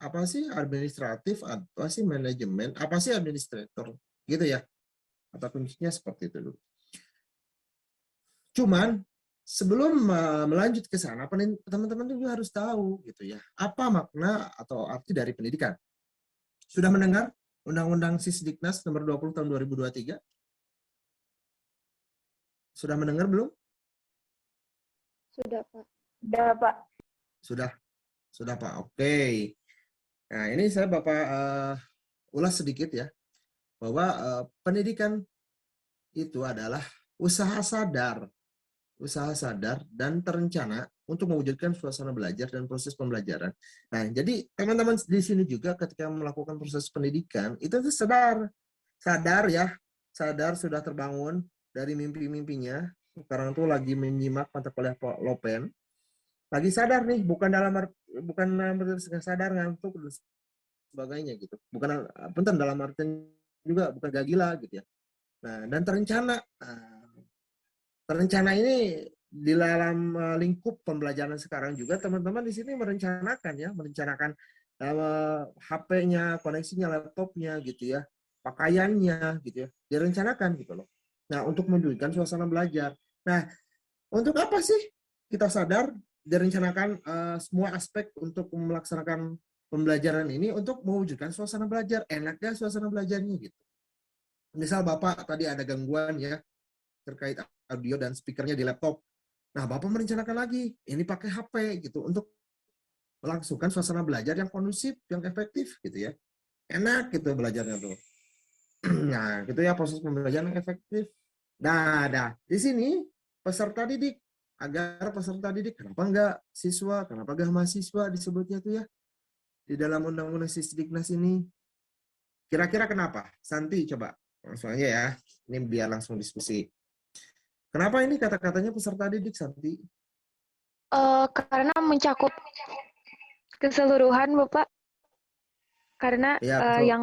apa sih administratif, apa sih manajemen, apa sih administrator, gitu ya. Atau kuncinya seperti itu dulu. Cuman sebelum melanjut ke sana, teman-teman juga harus tahu gitu ya, apa makna atau arti dari pendidikan. Sudah mendengar Undang-Undang Sisdiknas nomor 20 tahun 2023? Sudah mendengar belum? Sudah, Pak. Sudah, Pak. Sudah Pak. Oke. Nah, ini saya Bapak ulas sedikit ya, bahwa pendidikan itu adalah usaha sadar dan terencana untuk mewujudkan suasana belajar dan proses pembelajaran. Nah, jadi teman-teman di sini juga ketika melakukan proses pendidikan itu tuh sadar ya, sadar sudah terbangun dari mimpi-mimpinya. Sekarang tuh lagi menyimak mata kuliah Lopen, lagi sadar nih, bukan dalam arti sadar ngantuk dan sebagainya gitu, bukan punten dalam artian juga bukan gak gila gitu ya. Nah, dan terencana ini di dalam lingkup pembelajaran sekarang juga teman-teman di sini merencanakan HP-nya, koneksinya, laptopnya gitu ya, pakaiannya gitu ya, direncanakan gitu loh. Nah, untuk menunjukkan suasana belajar. Nah, untuk apa sih kita sadar direncanakan semua aspek untuk melaksanakan pembelajaran ini untuk mewujudkan suasana belajar, enaknya suasana belajarnya gitu. Misal Bapak tadi ada gangguan ya terkait audio dan speakernya di laptop. Nah, Bapak merencanakan lagi, ini pakai HP gitu untuk melangsungkan suasana belajar yang kondusif, yang efektif gitu ya. Enak gitu belajarnya tuh. Nah, gitu ya proses pembelajaran yang efektif. Nah, di sini peserta didik, agar peserta didik, kenapa enggak siswa, kenapa enggak mahasiswa disebutnya tuh ya, di dalam Undang-Undang Sisdiknas ini. Kira-kira kenapa? Santi coba, langsung aja ya, ini biar langsung diskusi. Kenapa ini kata-katanya peserta didik, Santi? Karena mencakup keseluruhan, Bapak. Karena Ya, betul. yang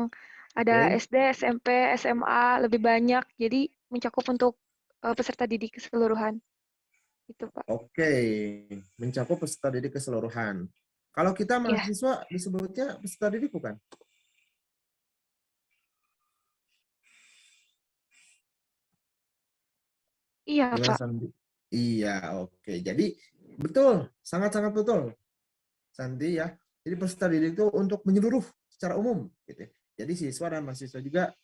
ada Oke. SD, SMP, SMA lebih banyak, jadi mencakup untuk peserta didik keseluruhan. Itu, Pak. Oke, mencakup peserta didik keseluruhan. Kalau kita Ya, mahasiswa disebutnya peserta didik bukan? iya, Gimana Pak. Sandi? Iya, oke. Jadi betul, sangat-sangat betul, Sandi ya. Jadi peserta didik itu untuk menyeluruh secara umum, gitu. Jadi siswa dan mahasiswa juga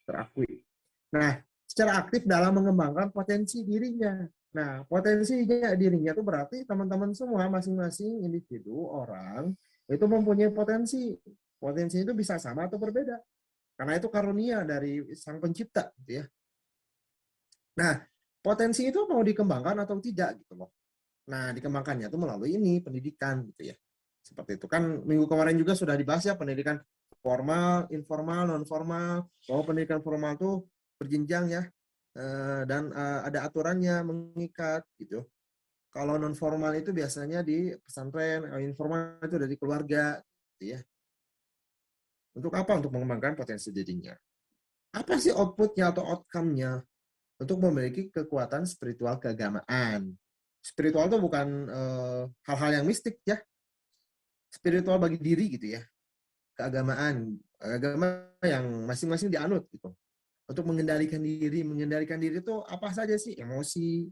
terakui. Nah, secara aktif dalam mengembangkan potensi dirinya. Nah, potensinya dirinya itu berarti teman-teman semua masing-masing individu orang itu mempunyai potensi. Potensi itu bisa sama atau berbeda. Karena itu karunia dari Sang Pencipta, gitu ya. Nah, potensi itu mau dikembangkan atau tidak gitu loh. Nah, dikembangkannya itu melalui ini pendidikan gitu ya. Seperti itu kan minggu kemarin juga sudah dibahas ya pendidikan formal, informal, non formal. Bahwa pendidikan formal itu berjenjang ya, dan ada aturannya mengikat gitu. Kalau non formal itu biasanya di pesantren, informal itu dari keluarga gitu ya. Untuk apa? Untuk mengembangkan potensi dirinya. Apa sih outputnya atau outcome-nya? Untuk memiliki kekuatan spiritual keagamaan. Spiritual itu bukan hal-hal yang mistik ya, spiritual bagi diri gitu ya, keagamaan, agama yang masing-masing dianut gitu. Untuk mengendalikan diri itu apa saja sih? Emosi,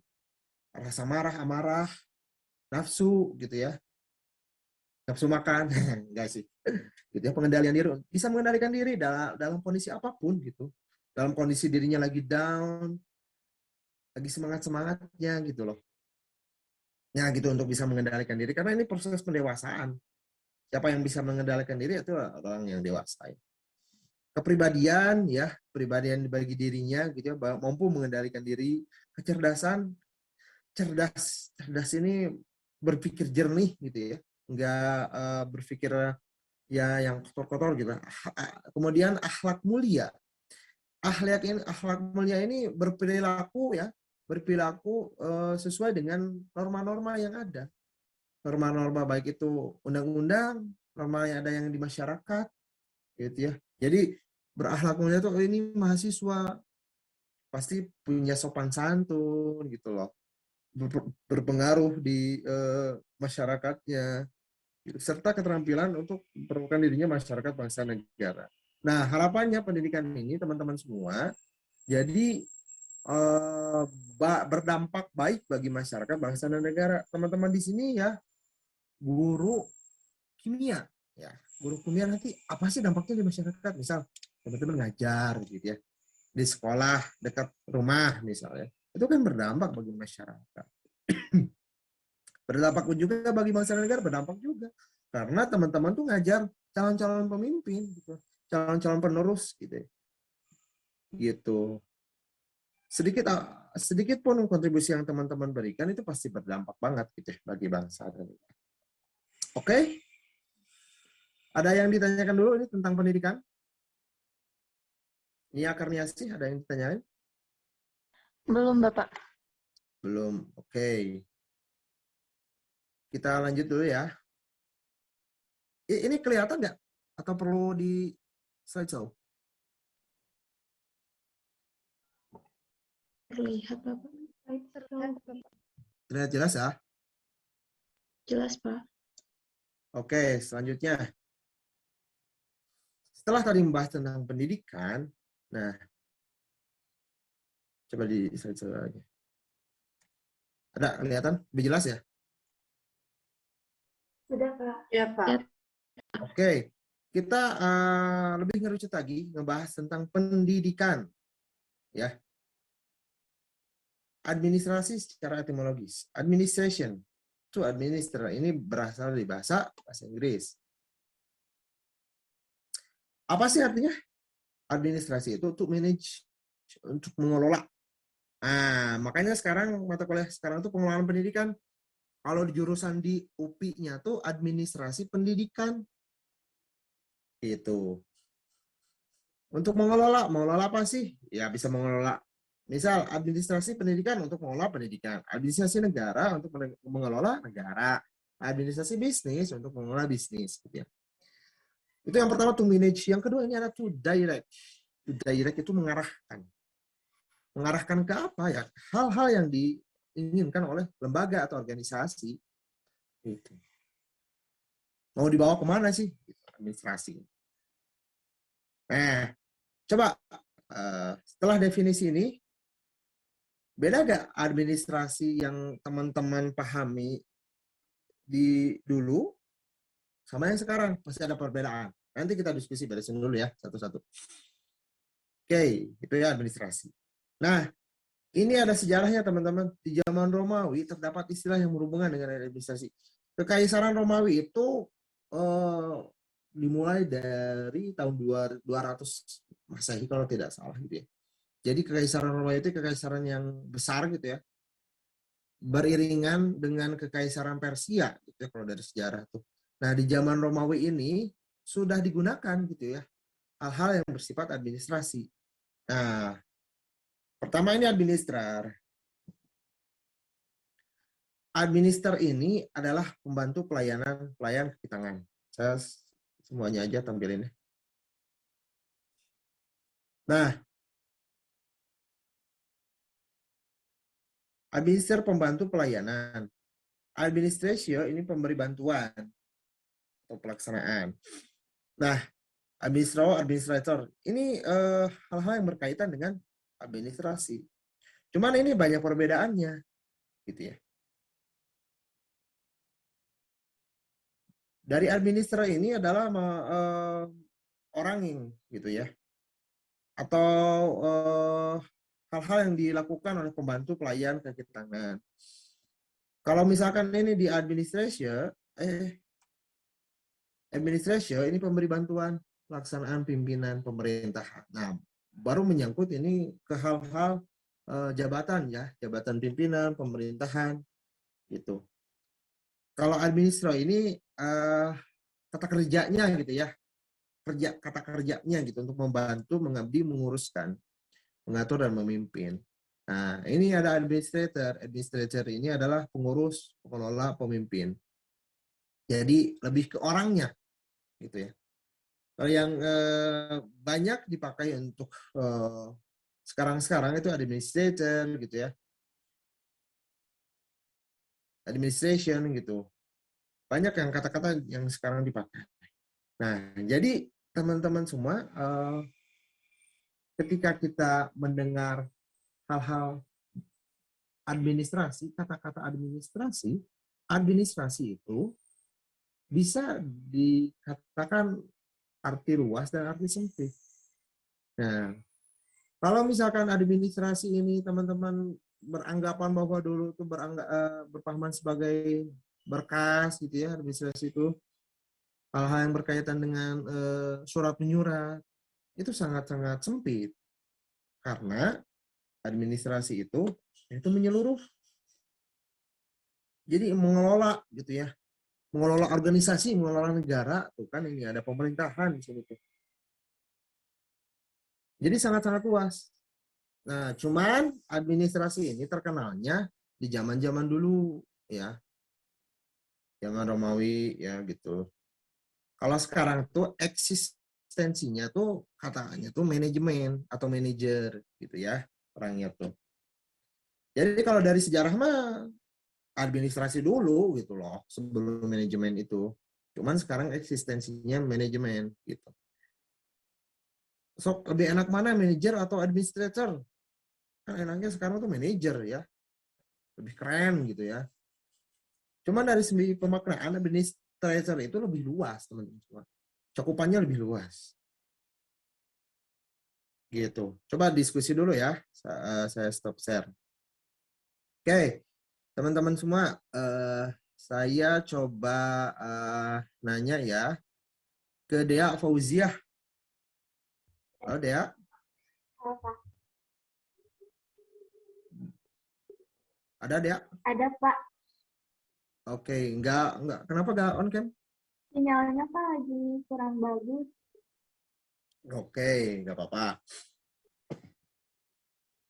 rasa marah, amarah, nafsu gitu ya, nafsu makan, enggak sih. Gitu ya, pengendalian diri, bisa mengendalikan diri dalam kondisi apapun gitu. Dalam kondisi dirinya lagi down, lagi semangat-semangatnya gitu loh. Ya gitu untuk bisa mengendalikan diri karena ini proses pendewasaan. Siapa yang bisa mengendalikan diri itu orang yang dewasa. Kepribadian ya, kepribadian bagi dirinya gitu ya, mampu mengendalikan diri, kecerdasan, cerdas ini berpikir jernih gitu ya. Enggak berpikir ya yang kotor-kotor gitu. Kemudian akhlak mulia. Akhlak mulia ini berperilaku ya, berperilaku sesuai dengan norma-norma yang ada. Norma-norma baik itu undang-undang, norma yang ada yang di masyarakat, gitu ya. Jadi berakhlak mulia itu ini mahasiswa pasti punya sopan santun gitu loh, berpengaruh di masyarakatnya. gitu, serta keterampilan untuk memperlakukan dirinya masyarakat bangsa negara. Nah, harapannya pendidikan ini teman-teman semua jadi berdampak baik bagi masyarakat bangsa dan negara. Teman-teman di sini ya guru kimia ya, guru kimia nanti apa sih dampaknya di masyarakat? Misal teman-teman ngajar gitu ya di sekolah dekat rumah misalnya, itu kan berdampak bagi masyarakat. Berdampak juga bagi bangsa dan negara, berdampak juga karena teman-teman tuh ngajar calon-calon pemimpin gitu, calon-calon penerus gitu ya. Gitu. Sedikit pun kontribusi yang teman-teman berikan itu pasti berdampak banget gitu ya bagi bangsa dan negara. Oke? Ada yang ditanyakan dulu ini tentang pendidikan? Nia Karniasi, ada yang ditanyain? Belum, Bapak. Belum. Oke. Kita lanjut dulu ya. Ini kelihatan nggak? Atau perlu di slideshow? Terlihat, Bapak. Terlihat jelas ya? Jelas, Pak. Oke, selanjutnya. Setelah tadi membahas tentang pendidikan, nah, coba di slideshow lagi. Ada kelihatan? Lebih jelas ya? Sudah, Pak. Ya, Pak. Ya. Oke, kita lebih ngerucut lagi ngebahas tentang pendidikan, ya. Administrasi secara etimologis. Administration, to administer, ini berasal dari bahasa Inggris. Apa sih artinya? Administrasi itu untuk manage, untuk mengelola. Nah, makanya sekarang mata kuliah sekarang itu pengelolaan pendidikan. Kalau di jurusan di UPI-nya tuh administrasi pendidikan. Itu. Untuk mengelola apa sih? Ya bisa mengelola. Misal administrasi pendidikan untuk mengelola pendidikan, administrasi negara untuk mengelola negara, administrasi bisnis untuk mengelola bisnis. Gitu ya. Itu yang pertama to manage. Yang kedua ini ada to direct. To direct itu mengarahkan. Mengarahkan ke apa ya? Hal-hal yang diinginkan oleh lembaga atau organisasi. Gitu. Mau dibawa kemana sih? Administrasi. Nah, coba setelah definisi ini, beda gak administrasi yang teman-teman pahami di dulu sama yang sekarang? Masih ada perbedaan. Nanti kita diskusi beresin dulu ya, satu-satu. Oke, itu ya administrasi. Nah, ini ada sejarahnya teman-teman. Di zaman Romawi terdapat istilah yang berhubungan dengan administrasi. Kekaisaran Romawi itu dimulai dari tahun 200 Masehi kalau tidak salah gitu ya. Jadi kekaisaran Romawi itu kekaisaran yang besar gitu ya. Beriringan dengan kekaisaran Persia gitu ya kalau dari sejarah tuh. Nah, di zaman Romawi ini sudah digunakan gitu ya hal-hal yang bersifat administrasi. Nah, pertama ini administrar. Administer ini adalah pembantu pelayan kaki tangan. Saya semuanya aja tampilin ya. Nah, administer pembantu pelayanan. Administratio ini pemberi bantuan atau pelaksanaan. Nah, administrator ini hal-hal yang berkaitan dengan administrasi. Cuman ini banyak perbedaannya, gitu ya. Dari administrator ini adalah orang yang gitu ya, atau hal-hal yang dilakukan oleh pembantu pelayan kaki tangan. Kalau misalkan ini di administration ini pemberi bantuan pelaksanaan pimpinan pemerintahan. Nah, baru menyangkut ini ke hal-hal jabatan ya, jabatan pimpinan pemerintahan gitu. Kalau administrator ini kata kerjanya gitu ya, kata kerjanya gitu untuk membantu, mengabdi, menguruskan, mengatur dan memimpin. Nah, ini ada administrator. Administrator ini adalah pengurus, pengelola, pemimpin. Jadi lebih ke orangnya, gitu ya. Kalau yang banyak dipakai untuk sekarang-sekarang itu administrator, gitu ya. Administration gitu. Banyak yang kata-kata yang sekarang dipakai. Nah, jadi teman-teman semua, ketika kita mendengar hal-hal administrasi, kata-kata administrasi, administrasi itu bisa dikatakan arti luas dan arti sempit. Nah, kalau misalkan administrasi ini teman-teman beranggapan bahwa dulu itu berpahaman sebagai berkas gitu ya, administrasi itu hal-hal yang berkaitan dengan surat menyurat itu sangat-sangat sempit karena administrasi itu menyeluruh. Jadi mengelola gitu ya, mengelola organisasi, mengelola negara, tuh kan ini ada pemerintahan di sini tuh. Jadi sangat-sangat luas. Nah, cuman administrasi ini terkenalnya di zaman-zaman dulu ya, zaman Romawi ya gitu. Kalau sekarang tuh eksistensinya tuh katanya tuh manajemen atau manajer gitu ya orangnya tuh. Jadi kalau dari sejarah mah administrasi dulu gitu loh sebelum manajemen itu. Cuman sekarang eksistensinya manajemen gitu. So lebih enak mana manajer atau administrator? Kan enaknya sekarang tuh manajer ya. Lebih keren gitu ya. Cuman dari segi pemaknaan administrator itu lebih luas teman-teman. Cakupannya lebih luas. Gitu. Coba diskusi dulu ya. Saya stop share. Oke, teman-teman semua, saya coba nanya ya ke Dea Fauziah. Halo Dea. Ada Dea? Ada Pak, Oke, enggak. Kenapa enggak on cam? sinyalnya Pak lagi kurang bagus. Oke, enggak apa-apa.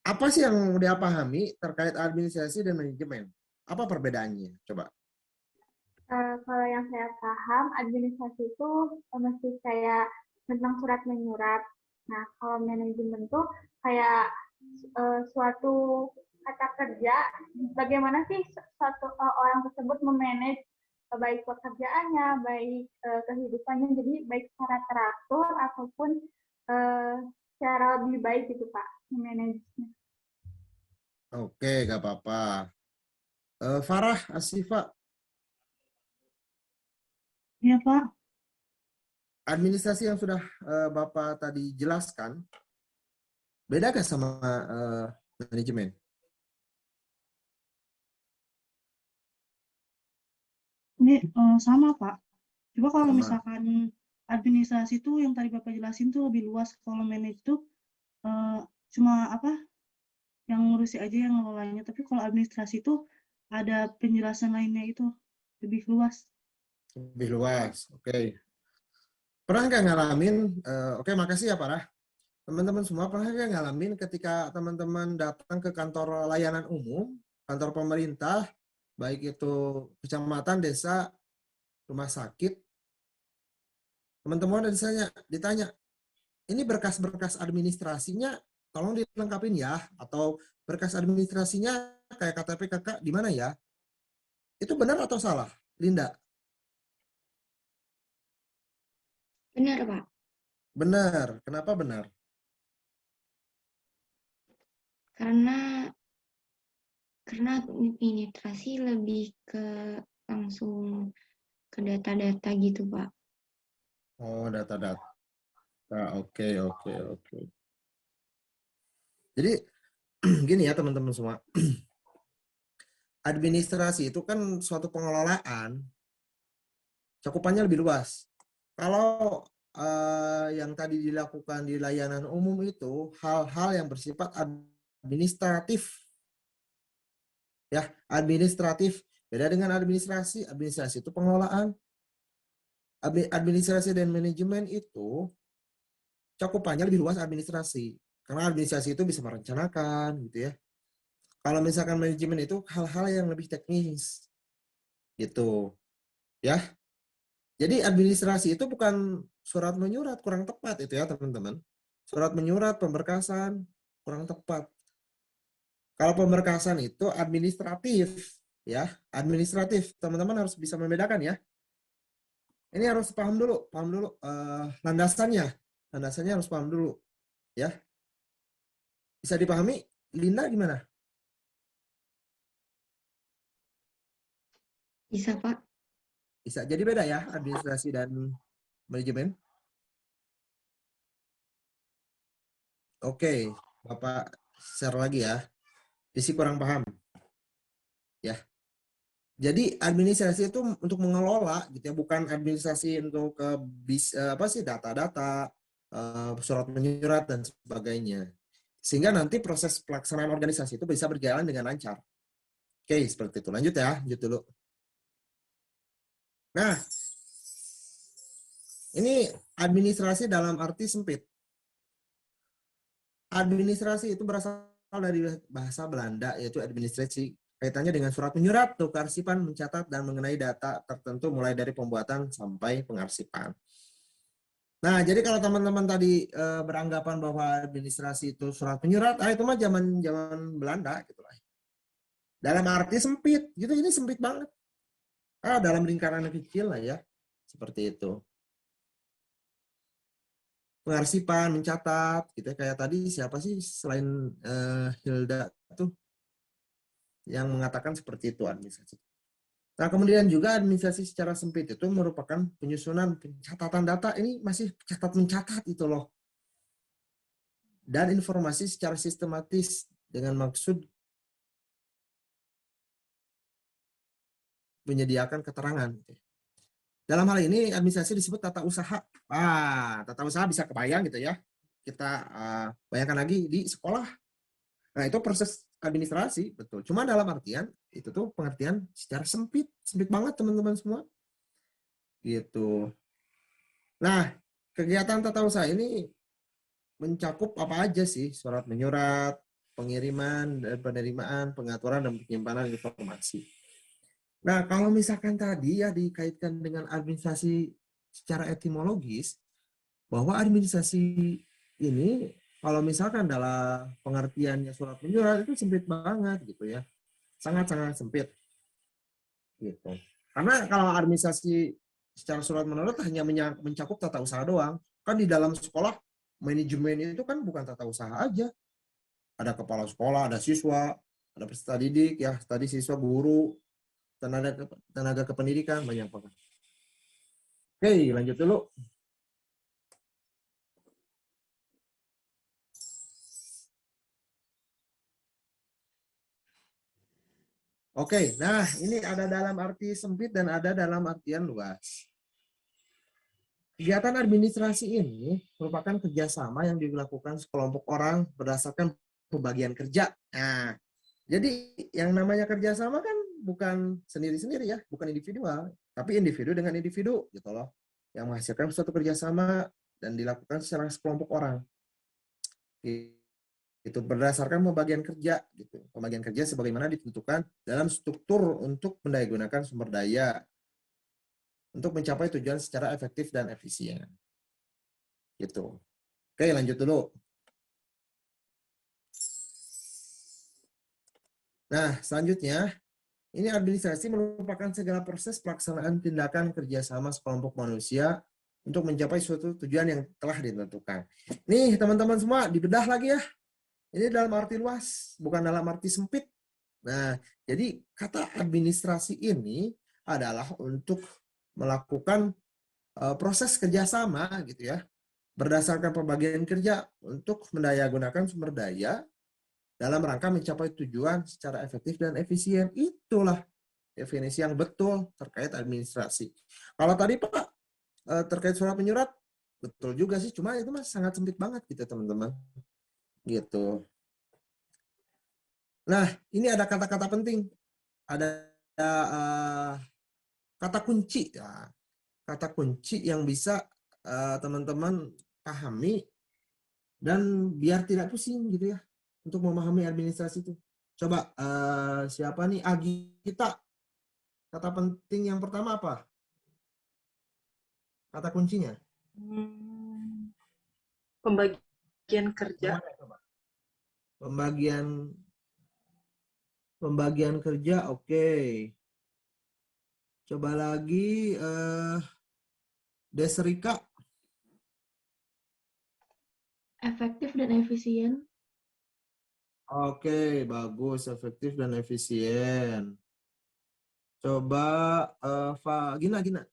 Apa sih yang dia pahami terkait administrasi dan manajemen? Apa perbedaannya? Coba. Kalau yang saya paham, administrasi itu masih kayak tentang surat menyurat. Nah, kalau manajemen tuh kayak suatu kata kerja, bagaimana sih suatu orang tersebut memanage baik pekerjaannya, baik kehidupannya, jadi baik secara teratur ataupun secara lebih baik gitu Pak, memanage-nya. Oke, enggak apa-apa. Farah Asifa, Iya, Pak. administrasi yang sudah Bapak tadi jelaskan, beda nggak sama manajemen? Ini sama, Pak. Coba kalau Sama. misalkan administrasi itu yang tadi Bapak jelasin tuh lebih luas. Kalau manage itu cuma apa yang ngurusi aja yang ngelolanya. Tapi kalau administrasi itu ada penjelasan lainnya itu lebih luas. Lebih luas. Oke. Pernah nggak ngalamin, oke makasih ya Farah. Teman-teman semua pernah nggak ngalamin ketika teman-teman datang ke kantor layanan umum, kantor pemerintah, baik itu kecamatan, desa, rumah sakit, teman-teman ditanya, ini berkas-berkas administrasinya tolong dilengkapin ya, atau berkas administrasinya kayak KTP kakak di mana ya? Itu benar atau salah, Linda? Benar Pak. Benar. Kenapa benar? Karena administrasi lebih ke langsung ke data-data gitu Pak. Oh, data-data. Oke. Jadi gini ya teman-teman semua. Administrasi itu kan suatu pengelolaan, cakupannya lebih luas. Kalau yang tadi dilakukan di layanan umum itu hal-hal yang bersifat administratif. Ya, administratif. Beda dengan administrasi. Administrasi itu pengelolaan. Administrasi dan manajemen itu cakupannya lebih luas administrasi. Karena administrasi itu bisa merencanakan gitu ya. Kalau misalkan manajemen itu hal-hal yang lebih teknis. Gitu. Ya. Jadi administrasi itu bukan surat menyurat, kurang tepat itu ya teman-teman. Surat menyurat, pemberkasan, kurang tepat. Kalau pemberkasan itu administratif. ya, administratif. Teman-teman harus bisa membedakan ya. Ini harus paham dulu landasannya. Landasannya harus paham dulu, ya. Bisa dipahami? Linda gimana? Bisa, Pak. Bisa. Jadi beda ya administrasi dan manajemen. Oke, Bapak share lagi ya. Isi kurang paham. Ya. Jadi administrasi itu untuk mengelola gitu ya, bukan administrasi untuk data-data, surat menyurat dan sebagainya. Sehingga nanti proses pelaksanaan organisasi itu bisa berjalan dengan lancar. Oke, seperti itu. Lanjut ya, lanjut dulu. Nah, ini administrasi dalam arti sempit. Administrasi itu berasal dari bahasa Belanda, yaitu administrasi. Kaitannya dengan surat menyurat, kearsipan, mencatat, dan mengenai data tertentu mulai dari pembuatan sampai pengarsipan. Nah, jadi kalau teman-teman tadi beranggapan bahwa administrasi itu surat menyurat, itu mah zaman Belanda gitu lah. Dalam arti sempit, gitu, ini sempit banget. Dalam lingkaran yang kecil lah ya, seperti itu. Pengarsipan, mencatat, gitu ya. Kayak tadi siapa sih selain Hilda tuh yang mengatakan seperti itu administrasi. Nah, kemudian juga administrasi secara sempit itu merupakan penyusunan pencatatan data. Ini masih mencatat itu loh. Dan informasi secara sistematis dengan maksud menyediakan keterangan. Dalam hal ini administrasi disebut tata usaha. Tata usaha bisa kebayang gitu ya. Kita bayangkan lagi di sekolah. Nah, itu proses administrasi, betul. Cuma dalam artian, itu tuh pengertian secara sempit. Sempit banget teman-teman semua. Gitu. Nah, kegiatan tata usaha ini mencakup apa aja sih? Surat menyurat, pengiriman, dan penerimaan, pengaturan, dan penyimpanan informasi. Nah, kalau misalkan tadi ya dikaitkan dengan administrasi secara etimologis, bahwa administrasi ini kalau misalkan dalam pengertiannya surat menyurat itu sempit banget gitu ya. Sangat-sangat sempit. Gitu. Karena kalau administrasi secara surat menyurat hanya mencakup tata usaha doang. Kan di dalam sekolah manajemen itu kan bukan tata usaha aja. Ada kepala sekolah, ada siswa, ada peserta didik ya, tadi siswa, guru, tenaga kependidikan, banyak banget. Oke, lanjut dulu. Oke, nah ini ada dalam arti sempit dan ada dalam artian luas. Kegiatan administrasi ini merupakan kerjasama yang dilakukan sekelompok orang berdasarkan pembagian kerja. Nah, jadi yang namanya kerjasama kan bukan sendiri-sendiri ya, bukan individual, tapi individu dengan individu gitu loh, yang menghasilkan suatu kerjasama dan dilakukan secara sekelompok orang. Itu berdasarkan pembagian kerja gitu. Pembagian kerja sebagaimana ditentukan dalam struktur untuk mendayagunakan sumber daya untuk mencapai tujuan secara efektif dan efisien. Gitu. Oke, lanjut dulu. Nah, selanjutnya ini administrasi merupakan segala proses pelaksanaan tindakan kerjasama sekelompok manusia untuk mencapai suatu tujuan yang telah ditentukan. Nih, teman-teman semua, dibedah lagi ya. Ini dalam arti luas, bukan dalam arti sempit. Nah, jadi kata administrasi ini adalah untuk melakukan proses kerjasama gitu ya, berdasarkan pembagian kerja untuk mendayagunakan sumber daya dalam rangka mencapai tujuan secara efektif dan efisien. Itulah definisi yang betul terkait administrasi. Kalau tadi Pak terkait surat menyurat, betul juga sih, cuma itu mas sangat sempit banget gitu teman-teman. Gitu. Nah, ini ada kata-kata penting. Ada kata kunci. Ya. Kata kunci yang bisa teman-teman pahami dan biar tidak pusing gitu ya untuk memahami administrasi itu. Coba siapa nih? Agita. Kata penting yang pertama apa? Kata kuncinya. Pembagian kerja. Pembagian Pembagian kerja, oke. Coba lagi, Desrika. Efektif dan efisien. Oke, bagus, efektif dan efisien. Coba, Gina, Gina.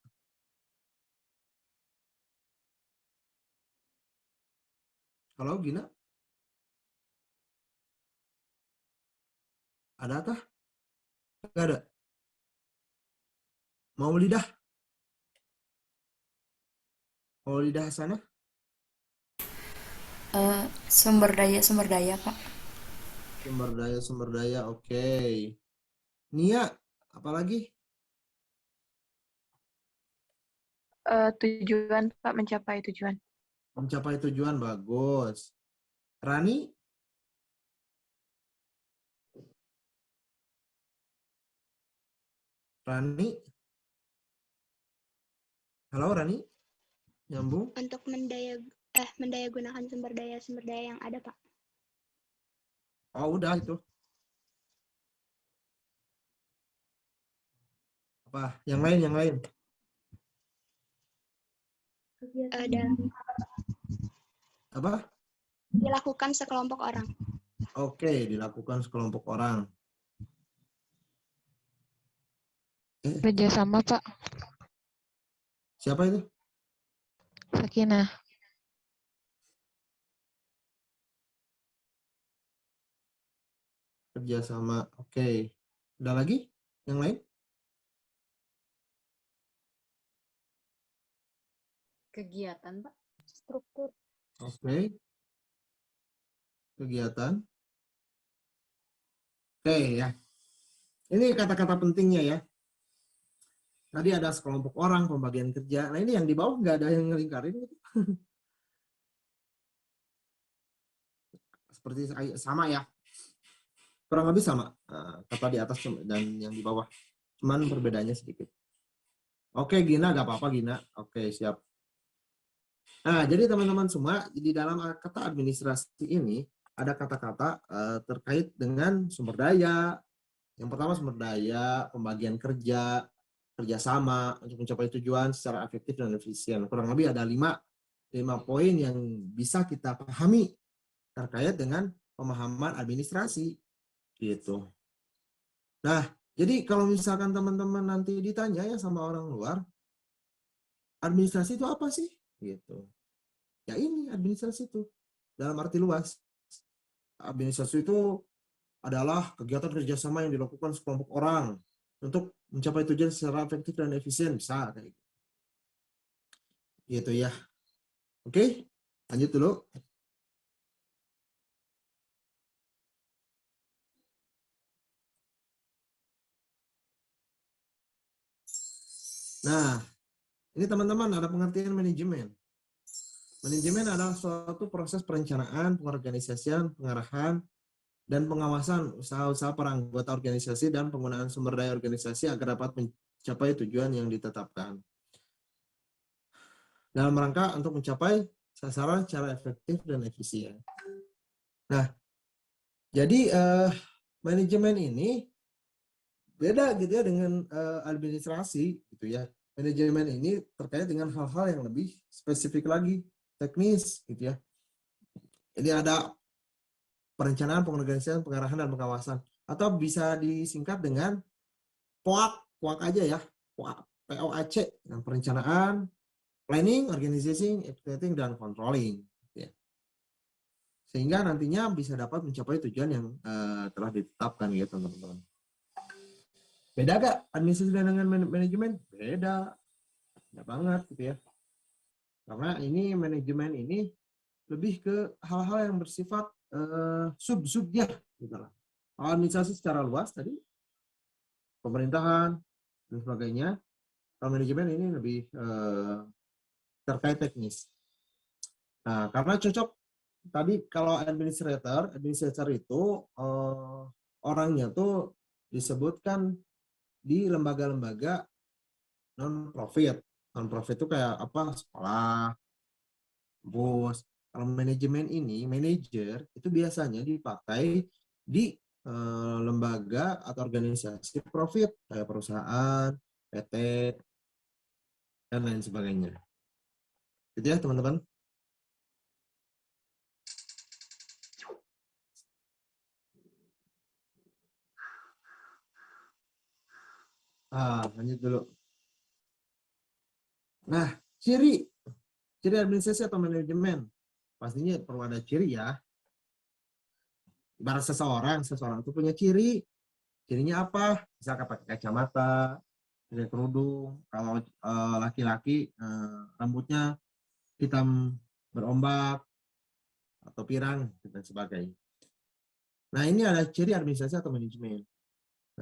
Halo, Gina. Ada kah? Nggak ada. Mau lidah? Mau lidah sana? Sumber daya, Pak. Sumber daya, oke. Nia, apalagi? Tujuan, Pak, mencapai tujuan. Mencapai tujuan, bagus. Rani? Rani? Halo, Rani? Nyambung? Untuk mendaya gunakan sumber daya yang ada, Pak. Oh, udah itu. Apa? Yang lain, yang lain. Dan Apa? dilakukan sekelompok orang. Oke, dilakukan sekelompok orang. Kerjasama, Pak. Siapa itu? Sakinah. Kerjasama. Oke. Ada lagi? Yang lain? Kegiatan, Pak. Struktur. Oke. Kegiatan. Oke ya. Ini kata-kata pentingnya ya. Tadi ada sekelompok orang, pembagian kerja. Nah ini yang di bawah nggak ada yang ngelingkarin gitu. Seperti sama ya. Kurang lebih sama. Kata di atas dan yang di bawah. Cuman perbedaannya sedikit. Oke Gina, nggak apa-apa Gina. Oke siap. Nah jadi teman-teman semua, di dalam kata administrasi ini ada kata-kata terkait dengan sumber daya. Yang pertama sumber daya, pembagian kerja, kerjasama untuk mencapai tujuan secara efektif dan efisien. Kurang lebih ada 5 poin yang bisa kita pahami terkait dengan pemahaman administrasi. Gitu. Nah, jadi kalau misalkan teman-teman nanti ditanya ya sama orang luar, administrasi itu apa sih? Gitu. Ya ini administrasi itu dalam arti luas. Administrasi itu adalah kegiatan kerjasama yang dilakukan sekelompok orang untuk mencapai tujuan secara efektif dan efisien, bisa kayak gitu ya. Oke, lanjut dulu. Nah, ini teman-teman ada pengertian manajemen. Manajemen adalah suatu proses perencanaan, pengorganisasian, pengarahan, dan pengawasan usaha-usaha para anggota organisasi dan penggunaan sumber daya organisasi agar dapat mencapai tujuan yang ditetapkan. Dalam rangka untuk mencapai sasaran secara efektif dan efisien. Nah, jadi manajemen ini beda gitu ya dengan administrasi gitu ya. Manajemen ini terkait dengan hal-hal yang lebih spesifik lagi, teknis gitu ya. Jadi ada perencanaan, pengorganisasian, pengarahan, dan pengawasan. Atau bisa disingkat dengan POAC aja ya, POAC, dengan perencanaan, planning, organizing, executing, dan controlling. Ya. Sehingga nantinya bisa dapat mencapai tujuan yang telah ditetapkan ya teman-teman. Beda gak administrasi dengan manajemen? Beda. Beda banget gitu ya. Karena ini manajemen ini lebih ke hal-hal yang bersifat sub-sub ya. Gitu lah. Administrasi secara luas tadi, pemerintahan, dan sebagainya. Kalau manajemen ini lebih terkait teknis. Nah, karena cocok tadi kalau administrator itu orangnya tuh disebutkan di lembaga-lembaga non-profit. Non-profit itu kayak apa? Sekolah, bos. Kalau manajemen ini, manajer itu biasanya dipakai di lembaga atau organisasi profit kayak perusahaan, PT, dan lain sebagainya. Itu ya teman-teman. Lanjut dulu. Nah, ciri administrasi atau manajemen. Pastinya perlu ada ciri ya. Ibarat seseorang itu punya ciri. Cirinya apa? Misalkan pakai kacamata, pakai kerudung. Kalau laki-laki rambutnya hitam berombak atau pirang dan sebagainya. Nah, ini ada ciri administrasi atau manajemen.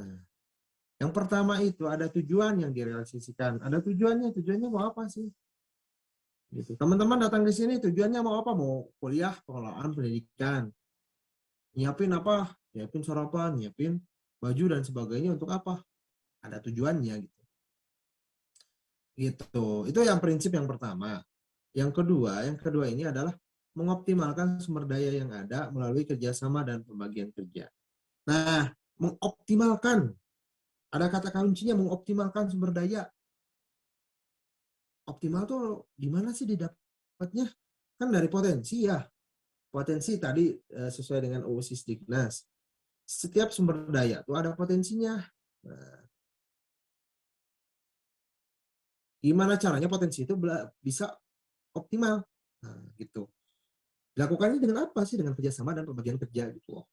Nah, yang pertama itu ada tujuan yang direalisasikan. Ada tujuannya mau apa sih? Gitu. Teman-teman datang ke sini tujuannya mau apa? Mau kuliah, pengelolaan pendidikan. Nyiapin apa? Nyiapin sarapan, nyiapin baju dan sebagainya untuk apa? Ada tujuannya gitu. Gitu. Itu yang prinsip yang pertama. Yang kedua ini adalah mengoptimalkan sumber daya yang ada melalui kerjasama dan pembagian kerja. Nah, mengoptimalkan. Ada kata kuncinya mengoptimalkan sumber daya. Optimal tuh gimana sih didapatnya? Kan dari potensi ya. Potensi tadi sesuai dengan UU Sisdiknas. Setiap sumber daya tuh ada potensinya. Nah, gimana caranya potensi itu bisa optimal? Nah, gitu. Dilakukannya dengan apa sih? Dengan kerjasama dan pembagian kerja gitu.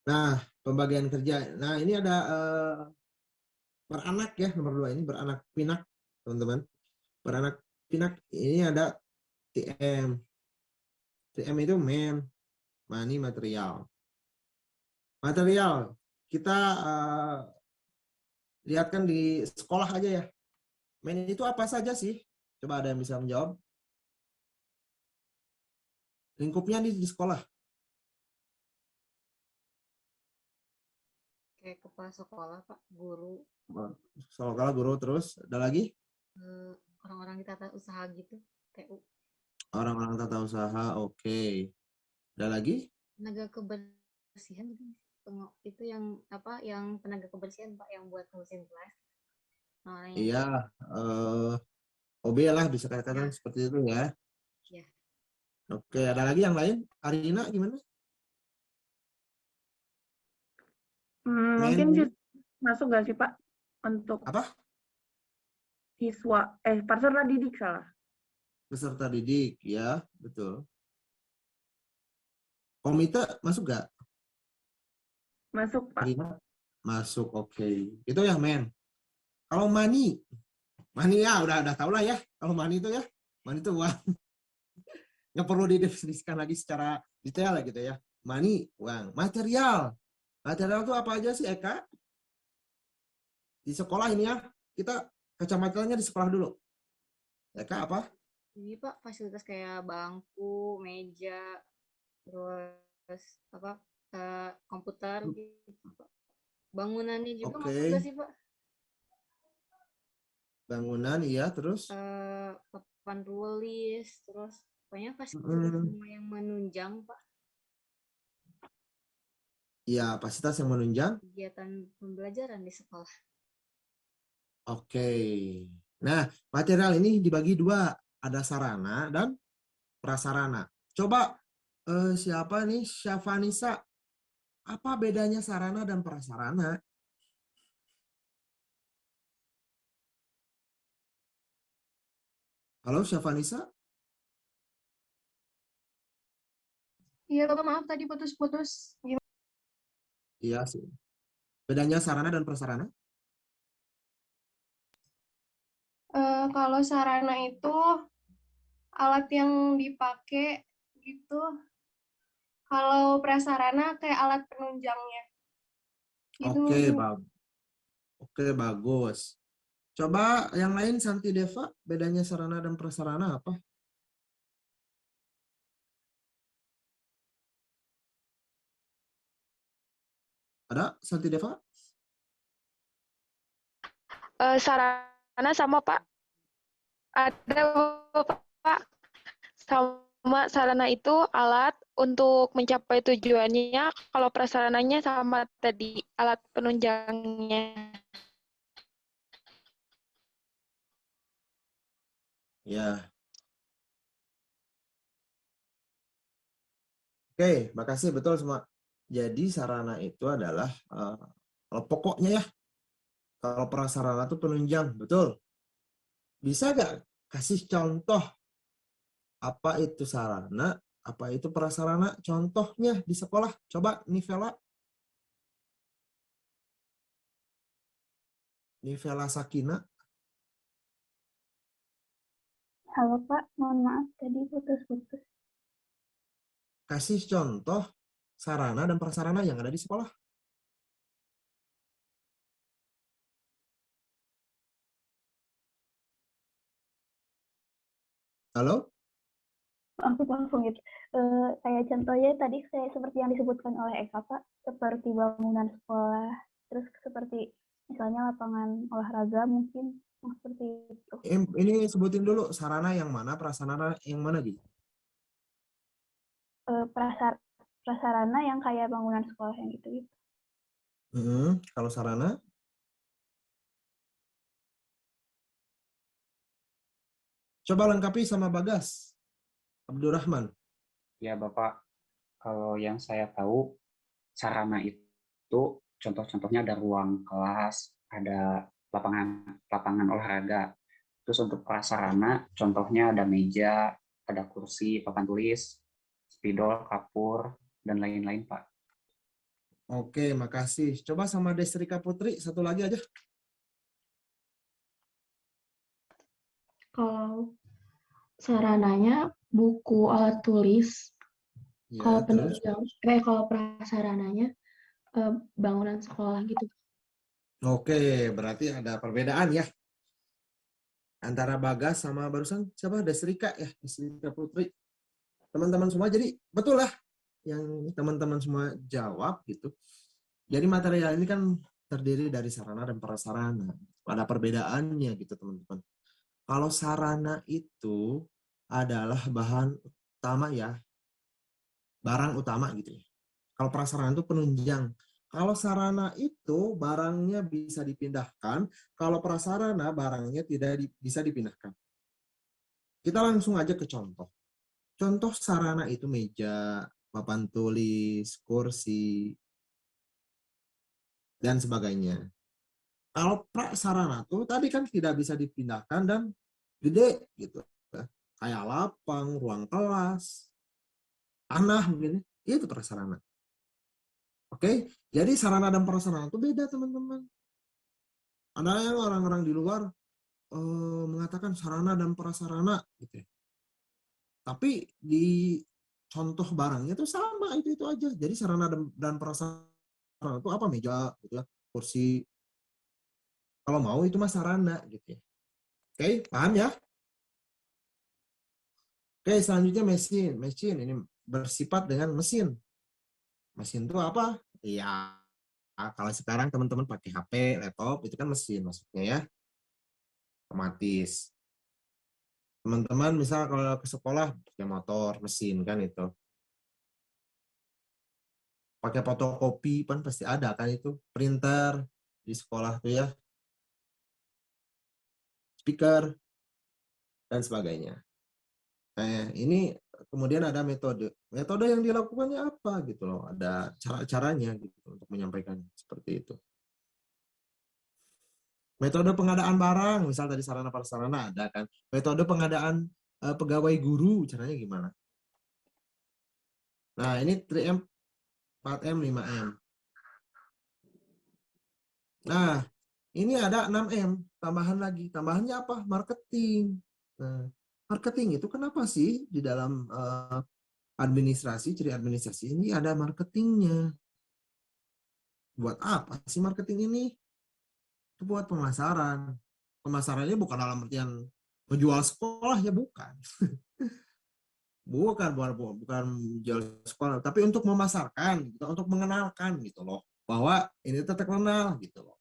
Nah, pembagian kerja. Nah, ini ada beranak ya, nomor 2 ini beranak pinak, teman-teman. Beranak pinak ini ada TM. TM itu money, material. Material, kita lihatkan di sekolah aja ya. Itu apa saja sih? Coba ada yang bisa menjawab. Lingkupnya di sekolah. Kayak kepala sekolah, Pak, guru, Sekolah guru, terus ada lagi? orang-orang di tata usaha gitu, TU. Orang-orang tata usaha, oke. Ada lagi? Tenaga kebersihan gitu. Itu yang apa? Yang tenaga kebersihan, Pak, yang buat ngurusin kelas. Iya, OB lah bisa katakan Ya. seperti itu ya. Ya. Oke, ada lagi yang lain? Arina gimana? Mungkin sih masuk nggak sih Pak untuk Apa? siswa, peserta didik salah. Peserta didik, ya betul. Komite masuk nggak? Masuk Pak. Arina? Masuk, oke. Itu ya Kalau money ya udah tahu lah ya. Kalau money itu ya, money itu uang. Nggak perlu didefinisikan lagi secara detail lah gitu ya. Money, uang. Material itu apa aja sih Eka? Di sekolah ini ya, kita kacamatanya di sekolah dulu. Eka apa? Ini Pak, fasilitas kayak bangku, meja, terus apa? Komputer gitu, Pak. Bangunannya juga masuk nggak sih, Pak? Bangunan, iya, terus? Papan tulis, terus pokoknya fasilitas semua yang menunjang, Pak. Iya, fasilitas yang menunjang. Kegiatan pembelajaran di sekolah. Oke. Nah, material ini dibagi 2. Ada sarana dan prasarana. Coba siapa nih? Syafanisa. Apa bedanya sarana dan prasarana? Halo, Syafanisa? Iya, Bapak, maaf tadi putus-putus. Iya sih. Bedanya sarana dan prasarana? Kalau sarana itu alat yang dipakai gitu. Kalau prasarana kayak alat penunjangnya. Gitu. Oke, bagus. Coba yang lain, Santi Deva, bedanya sarana dan prasarana apa? Ada, Santi Deva? Sarana sama Pak. Ada Pak. Sama sarana itu alat untuk mencapai tujuannya, kalau prasarananya sama tadi, alat penunjangnya. Ya. Oke, makasih betul semua. Jadi sarana itu adalah kalau pokoknya ya. Kalau prasarana itu penunjang, betul. Bisa nggak kasih contoh apa itu sarana, apa itu prasarana? Contohnya di sekolah. Coba Nivela. Nivela Sakina. Halo Pak, mohon maaf tadi putus-putus. Kasih contoh sarana dan prasarana yang ada di sekolah. Halo? Aku langsung gitu. Kayak contohnya tadi saya seperti yang disebutkan oleh Eka Pak, seperti bangunan sekolah, terus seperti misalnya lapangan olahraga mungkin seperti itu. Ini sebutin dulu sarana yang mana, prasarana yang mana gitu. Prasarana yang kayak bangunan sekolah yang gitu. Kalau sarana? Coba lengkapi sama Bagas. Abdurrahman. Ya Bapak, kalau yang saya tahu sarana itu contoh-contohnya ada ruang kelas, ada lapangan olahraga. Terus untuk prasarana contohnya ada meja, ada kursi, papan tulis, spidol, kapur, dan lain-lain Pak. Oke, makasih. Coba sama Desrika Putri, satu lagi aja. Kalau sarananya buku, alat tulis. Ya, Kalau terus? penunjang, kalau prasarananya bangunan sekolah gitu. Oke, berarti ada perbedaan ya. Antara Bagas sama barusan siapa? Desrika ya, Desrika Putri. Teman-teman semua, jadi betul lah yang teman-teman semua jawab gitu. Jadi material ini kan terdiri dari sarana dan prasarana. Ada perbedaannya gitu teman-teman. Kalau sarana itu adalah bahan utama ya, barang utama gitu ya. Kalau prasarana itu penunjang. Kalau sarana itu barangnya bisa dipindahkan, kalau prasarana barangnya tidak bisa dipindahkan. Kita langsung aja ke contoh. Contoh sarana itu meja, papan tulis, kursi, dan sebagainya. Kalau prasarana tuh tadi kan tidak bisa dipindahkan dan gede gitu. Kayak lapang, ruang kelas, tanah mungkin. Itu prasarana. Oke, jadi sarana dan prasarana itu beda teman-teman. Ada yang orang-orang di luar mengatakan sarana dan prasarana gitu. Tapi di contoh barangnya itu sama, itu aja. Jadi sarana dan prasarana itu apa? Meja gitu ya, kursi. Kalau mau itu mah sarana gitu ya. Oke, paham ya? Oke, selanjutnya mesin. Mesin ini bersifat dengan mesin. Mesin itu apa? Ya, kalau sekarang teman-teman pakai HP, laptop, itu kan mesin maksudnya ya. Otomatis. Teman-teman misal kalau ke sekolah pakai motor, mesin kan itu. Pakai fotokopi kan pasti ada kan itu. Printer di sekolah tuh ya. Speaker, dan sebagainya. Nah, ini kemudian ada metode. Metode yang dilakukannya apa gitu loh. Ada cara-caranya gitu untuk menyampaikan seperti itu. Metode pengadaan barang, misal tadi sarana prasarana ada kan. Metode pengadaan pegawai guru, caranya gimana? Nah, ini 3M, 4M, 5M. Nah, ini ada 6M, tambahan lagi. Tambahannya apa? Marketing. Nah, marketing itu kenapa sih di dalam administrasi, ciri administrasi ini ada marketingnya? Buat apa sih marketing ini? Itu buat pemasaran. Pemasarannya bukan dalam artian menjual sekolah ya, bukan. bukan menjual sekolah, tapi untuk memasarkan, gitu, untuk mengenalkan gitu loh, bahwa ini terkenal gitu loh.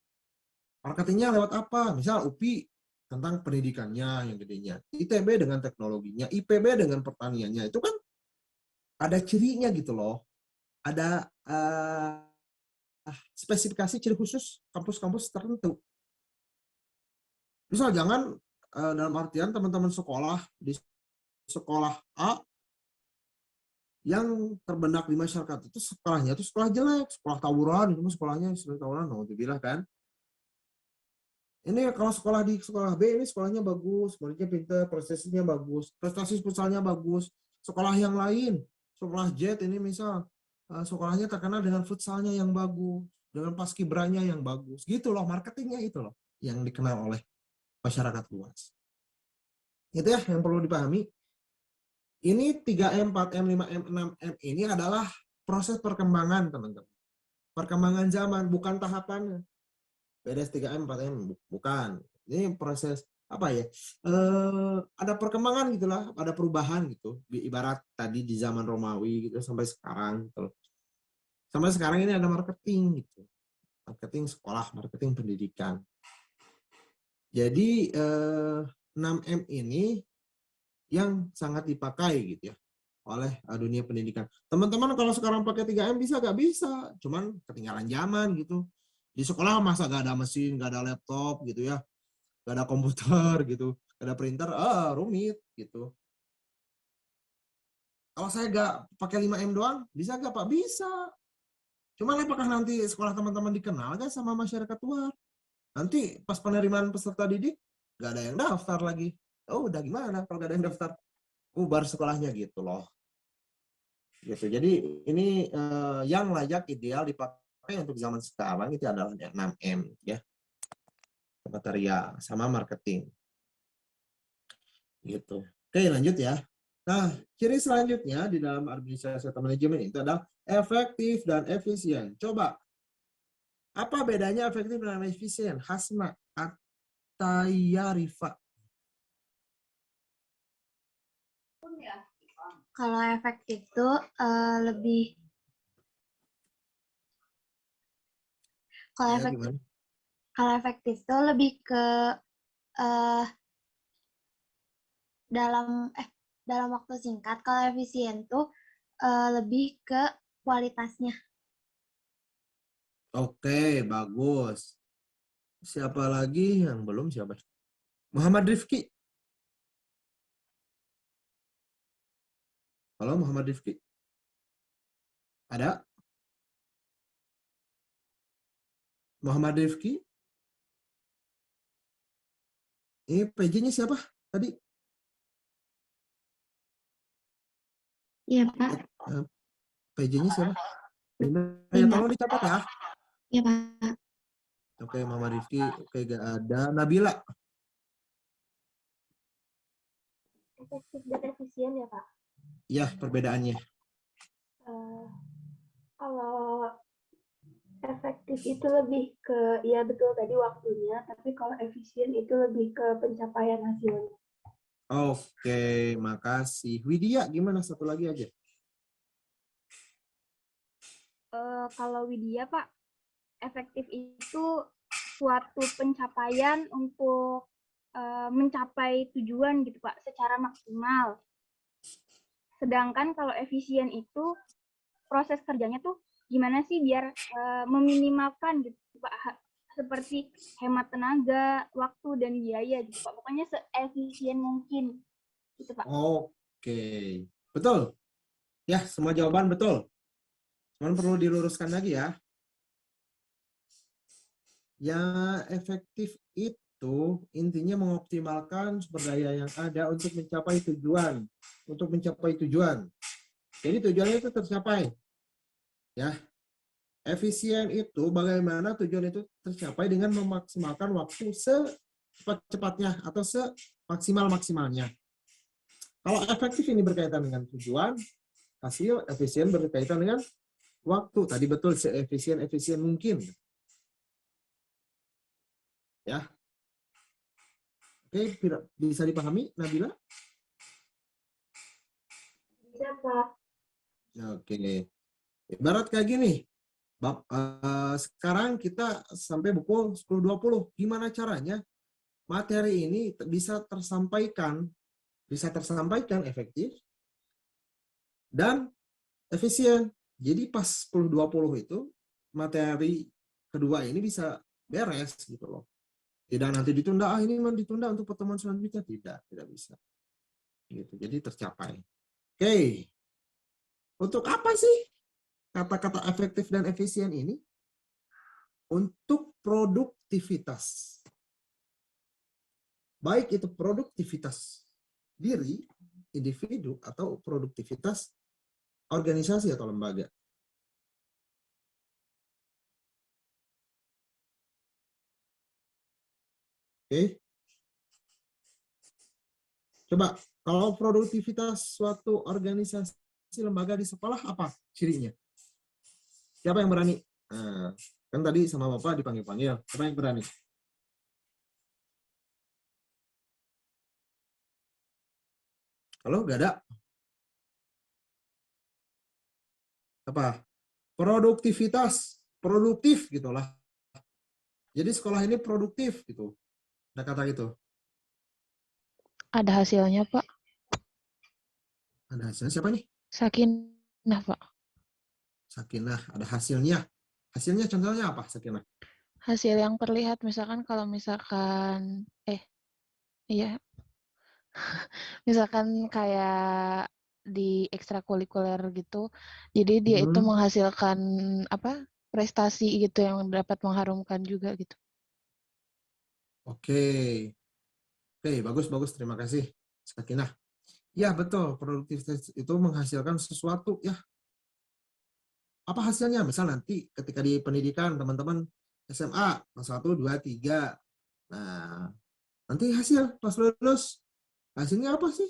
Marketingnya lewat apa? Misal UPI tentang pendidikannya yang gedenya, ITB dengan teknologinya, IPB dengan pertaniannya, itu kan ada cirinya gitu loh. Ada spesifikasi ciri khusus kampus-kampus tertentu. Misal jangan dalam artian teman-teman sekolah di sekolah A yang terbenak di masyarakat itu sekolahnya itu sekolah jelek, sekolah tawuran, itu sekolahnya sekolah tawuran, dibilang kan. Ini kalau sekolah di sekolah B ini sekolahnya bagus, muridnya pintar, prestasinya bagus, prestasi futsalnya bagus. Sekolah yang lain, sekolah Jet ini misal sekolahnya terkenal dengan futsalnya yang bagus, dengan paskibranya yang bagus, gitu loh, marketingnya itu loh yang dikenal oleh masyarakat luas. Itu ya yang perlu dipahami. Ini 3M, 4M, 5M, 6M ini adalah proses perkembangan, teman-teman. Perkembangan zaman, bukan tahapannya. Beda 3M, 4M, bukan. Ini proses, apa ya, ada perkembangan gitulah, ada perubahan gitu. Ibarat tadi di zaman Romawi gitu, sampai sekarang gitu. Sampai sekarang ini ada marketing gitu. Marketing sekolah, marketing pendidikan. Jadi 6M ini yang sangat dipakai gitu ya oleh dunia pendidikan. Teman-teman kalau sekarang pakai 3M bisa gak? Bisa, cuman ketinggalan zaman gitu. Di sekolah masa gak ada mesin, gak ada laptop gitu ya, gak ada komputer gitu, gak ada printer, rumit gitu. Kalau saya gak pakai 5M doang, bisa gak Pak? Bisa. Cuman apakah nanti sekolah teman-teman dikenal gak sama masyarakat luar? Nanti pas penerimaan peserta didik, gak ada yang daftar lagi. Oh, udah gimana kalau gak ada yang daftar? Bubar sekolahnya gitu loh. Gitu. Jadi ini yang layak ideal dipakai untuk zaman sekarang itu adalah 6M ya. Material sama marketing. Gitu. Oke, lanjut ya. Nah, ciri selanjutnya di dalam administrasi atau manajemen itu adalah efektif dan efisien. Coba apa bedanya efektif dan efisien? Hasna Ataya Rifa. Kalau efektif itu lebih kalau efektif itu lebih ke dalam waktu singkat. Kalau efisien tuh lebih ke kualitasnya. Oke, bagus. Siapa lagi yang belum? Siapa? Muhammad Rifki. Halo Muhammad Rifki. Ada? Muhammad Rifki? Ini PJ-nya siapa tadi? Iya, Pak. PJ-nya siapa? Ya, tolong dicatat ya. Iya, Pak. Oke, Muhammad Rifki. Oke, gak ada. Nabila. Efektif dan efisien ya, Pak? Ya, perbedaannya. Kalau efektif itu lebih ke, ya betul tadi waktunya, tapi kalau efisien itu lebih ke pencapaian hasilnya. Oke, makasih. Widya, gimana? Satu lagi aja. Kalau Widya, Pak, efektif itu suatu pencapaian untuk mencapai tujuan gitu, Pak, secara maksimal. Sedangkan kalau efisien itu proses kerjanya tuh gimana sih biar meminimalkan gitu, Pak, seperti hemat tenaga, waktu dan biaya gitu, Pak. Pokoknya seefisien mungkin gitu, Pak. Oke, betul. Ya, semua jawaban betul. Cuman perlu diluruskan lagi ya. Yang efektif itu intinya mengoptimalkan sumber daya yang ada untuk mencapai tujuan. Jadi tujuannya itu tercapai. Ya. Efisien itu bagaimana tujuan itu tercapai dengan memaksimalkan waktu secepat-cepatnya atau semaksimal-maksimalnya. Kalau efektif ini berkaitan dengan tujuan, hasil efisien berkaitan dengan waktu. Tadi betul, seefisien mungkin. Ya. Oke, bisa dipahami, Nabila? Bisa, Pak. Oke. Ibarat kayak gini. Sekarang kita sampai pukul 10.20. Gimana caranya materi ini bisa tersampaikan efektif dan efisien. Jadi pas 10-20 itu materi kedua ini bisa beres gitu loh. Tidak nanti ditunda, ini mau ditunda untuk pertemuan selanjutnya, tidak bisa. Gitu. Jadi tercapai. Oke. Untuk apa sih kata-kata efektif dan efisien ini? Untuk produktivitas. Baik itu produktivitas diri, individu, atau produktivitas organisasi atau lembaga. Oke. Coba, kalau produktivitas suatu organisasi lembaga di sekolah, apa cirinya? Siapa yang berani? Nah, kan tadi sama Bapak dipanggil-panggil. Siapa yang berani? Kalau nggak ada? Apa? Produktivitas. Produktif gitulah. Jadi sekolah ini produktif gitu. Ada kata gitu. Ada hasilnya, Pak. Ada hasilnya siapa nih? Sakinah, Pak. Sakinah, ada hasilnya. Hasilnya contohnya apa, Sakinah? Hasil yang terlihat, misalkan kalau misalkan, iya, misalkan kayak di ekstrakurikuler gitu, jadi dia itu menghasilkan apa prestasi gitu yang dapat mengharumkan juga gitu. Oke, bagus, terima kasih, Sakinah. Ya betul, produktivitas itu menghasilkan sesuatu ya. Apa hasilnya? Misal nanti ketika di pendidikan teman-teman SMA kelas 1, 2, 3. Nah, nanti hasil pas lulus hasilnya apa sih?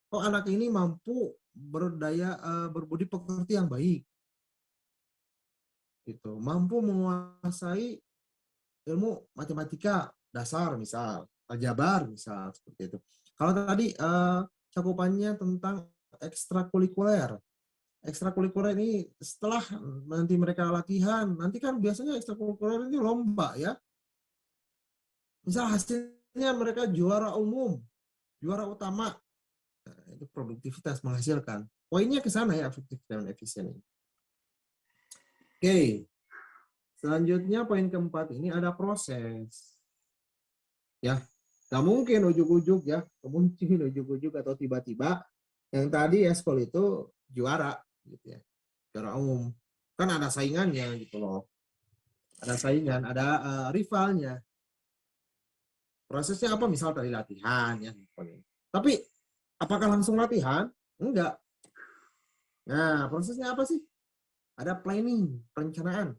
Oh, anak ini mampu berbudi pekerti yang baik. Gitu. Mampu menguasai ilmu matematika dasar misal, aljabar misal seperti itu. Kalau tadi cakupannya tentang ekstrakurikuler. Ekstrakurikuler ini setelah nanti mereka latihan, nanti kan biasanya ekstrakurikuler ini lomba ya. Misal hasilnya mereka juara umum, juara utama. Nah, itu produktivitas menghasilkan. Poinnya ke sana ya, efektif dan efisien. Oke. Selanjutnya poin keempat ini ada proses. Ya, nggak mungkin ujuk-ujuk ya, mungkin ujuk-ujuk atau tiba-tiba yang tadi eskol itu juara gitu ya. Juara umum. Kan ada saingannya gitu loh. Ada saingan, ada rivalnya. Prosesnya apa? Misal tadi latihan ya. Tapi apakah langsung latihan? Enggak. Nah, prosesnya apa sih? Ada planning, perencanaan.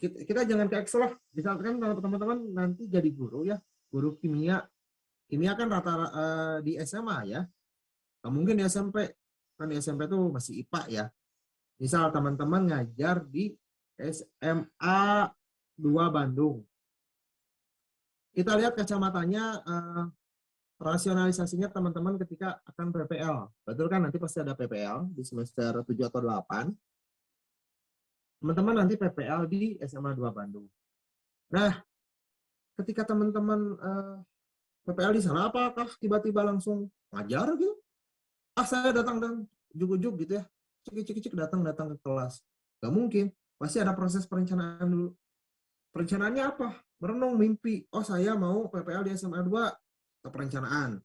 Kita jangan ke Excel lah. Misalkan kalau teman-teman nanti jadi guru ya, guru kimia. Kimia kan rata-rata di SMA ya. Nah, mungkin di SMP. Kan di SMP itu masih IPA ya. Misal teman-teman ngajar di SMA 2 Bandung. Kita lihat kacamatanya rasionalisasinya teman-teman ketika akan PPL. Betul kan nanti pasti ada PPL di semester 7 atau 8. Teman-teman nanti PPL di SMA 2 Bandung. Nah, ketika teman-teman PPL di sana, apakah tiba-tiba langsung ngajar gitu? Saya datang dan juk-juk gitu ya. Cik-cik datang ke kelas. Gak mungkin. Pasti ada proses perencanaan dulu. Perencanaannya apa? Merenung mimpi. Oh, saya mau PPL di SMA 2. Ke perencanaan.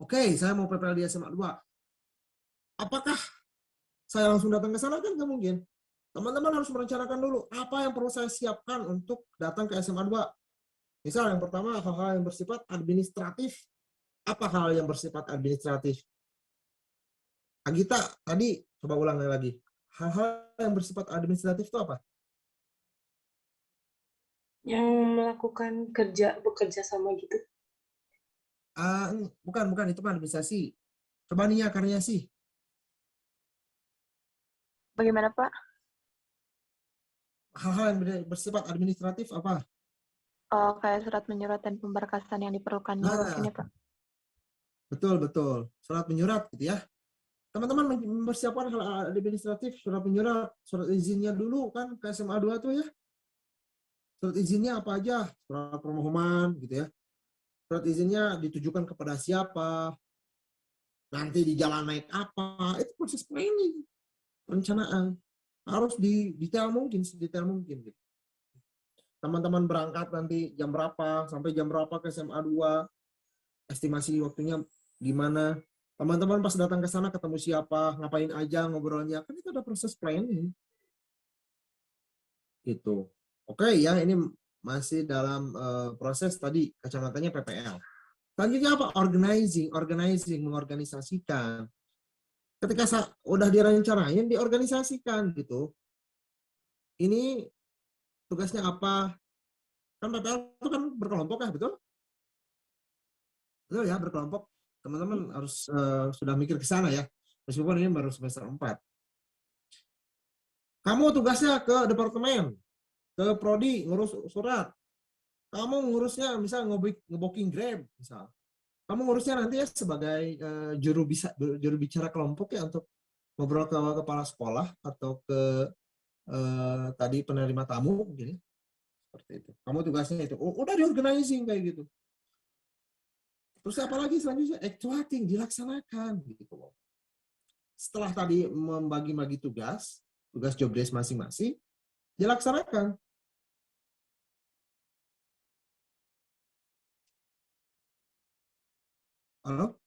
Oke, saya mau PPL di SMA 2. Apakah saya langsung datang ke sana? Kan gak mungkin. Teman-teman harus merencanakan dulu apa yang perlu saya siapkan untuk datang ke SMA 2. Misal yang pertama hal-hal yang bersifat administratif. Apa hal yang bersifat administratif? Agita, tadi coba ulang lagi. Hal-hal yang bersifat administratif itu apa? Yang melakukan bekerja sama gitu. Bukan, itu kan administrasi. Coba Nia Karyasi. Bagaimana, Pak? Hal-hal yang bersifat administratif apa? Oh, kayak surat menyurat dan pemberkasan yang diperlukan ini, Pak. Betul. Surat menyurat gitu ya. Teman-teman mempersiapkan hal administratif, surat menyurat, surat izinnya dulu kan ke SMA 2 tuh ya. Surat izinnya apa aja? Surat permohonan gitu ya. Surat izinnya ditujukan kepada siapa? nanti di jalan naik apa, itu proses planning, perencanaan. Harus detail mungkin, sedetail mungkin. Gitu. Teman-teman berangkat nanti jam berapa, sampai jam berapa ke SMA 2, estimasi waktunya gimana. Teman-teman pas datang ke sana ketemu siapa, ngapain aja ngobrolnya, kan itu ada proses planning. Gitu. Oke ya, ini masih dalam proses tadi kacamatanya PPL. Selanjutnya apa? Organizing, mengorganisasikan. Ketika udah direncanain, diorganisasikan gitu. Ini tugasnya apa? Kan PPL itu kan berkelompok ya, betul? Betul ya, berkelompok. Teman-teman harus sudah mikir ke sana ya. Meskipun ini baru semester 4. Kamu tugasnya ke departemen, ke prodi ngurus surat. Kamu ngurusnya misal ngebooking Grab misal. Kamu ngurusnya nanti ya sebagai juru bicara kelompok ya untuk ngobrol ke kepala sekolah atau ke tadi penerima tamu mungkin. Seperti itu. Kamu tugasnya itu. Udah diorganizing kayak gitu. Terus apa lagi selanjutnya? Actuating, dilaksanakan gitu. Setelah tadi membagi-bagi tugas job desk masing-masing, dilaksanakan. Halo?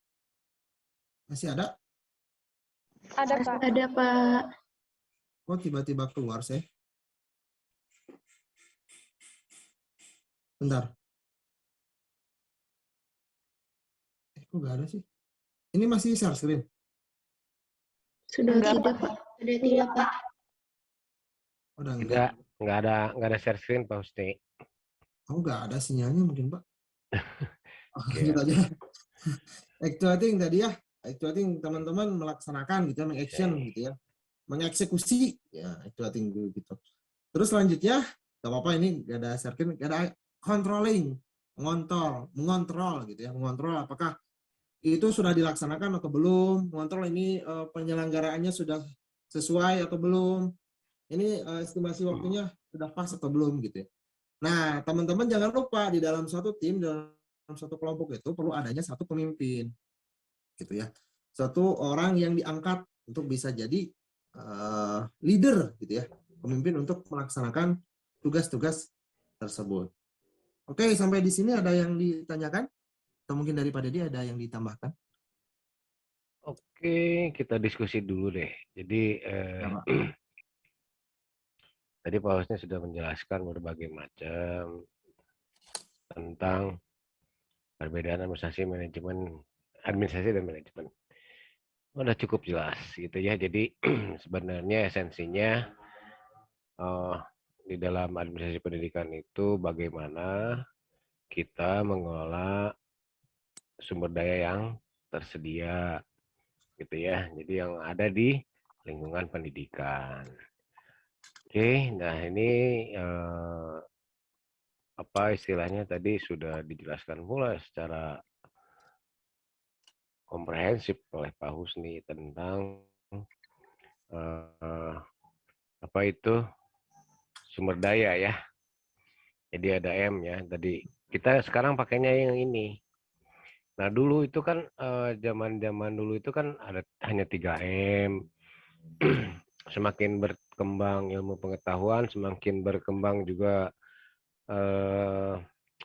Masih ada? Ada, Pak. Ada, Pak. Kok tiba-tiba keluar sih? Bentar. Kok nggak ada sih? Ini masih share screen? Sudah tidak, Pak. Sudah tidak, Pak. Udah Tidak, nggak ada share screen, Pak Husni. Oh, nggak ada sinyalnya mungkin, Pak. Oke. Lanjut aja. Actuating tadi ya. Actuating teman-teman melaksanakan gitu, mengaction gitu ya. Mengeksekusi ya, actuating gitu. Terus selanjutnya, nggak apa-apa ini nggak ada share screen, nggak ada controlling, mengontrol gitu ya, mengontrol apakah itu sudah dilaksanakan atau belum, mengontrol ini penyelenggaraannya sudah sesuai atau belum, ini estimasi waktunya sudah pas atau belum gitu ya. Nah, teman-teman jangan lupa di dalam satu tim, dalam satu kelompok itu perlu adanya satu pemimpin gitu ya, satu orang yang diangkat untuk bisa jadi leader gitu ya, pemimpin untuk melaksanakan tugas-tugas tersebut. Oke, sampai di sini ada yang ditanyakan? Atau mungkin dari Pak Dedi ada yang ditambahkan? Oke, kita diskusi dulu deh. Jadi tadi Pak Husni sudah menjelaskan berbagai macam tentang perbedaan administrasi dan manajemen. Udah cukup jelas gitu ya. Jadi sebenarnya esensinya di dalam administrasi pendidikan itu bagaimana kita mengelola sumber daya yang tersedia gitu ya. Jadi yang ada di lingkungan pendidikan. Oke, nah ini apa istilahnya tadi sudah dijelaskan pula secara komprehensif oleh Pak Husni tentang apa itu sumber daya ya. Jadi ada M ya. Tadi kita sekarang pakainya yang ini. Nah dulu itu kan zaman-zaman dulu itu kan ada hanya 3M. Semakin berkembang ilmu pengetahuan, semakin berkembang juga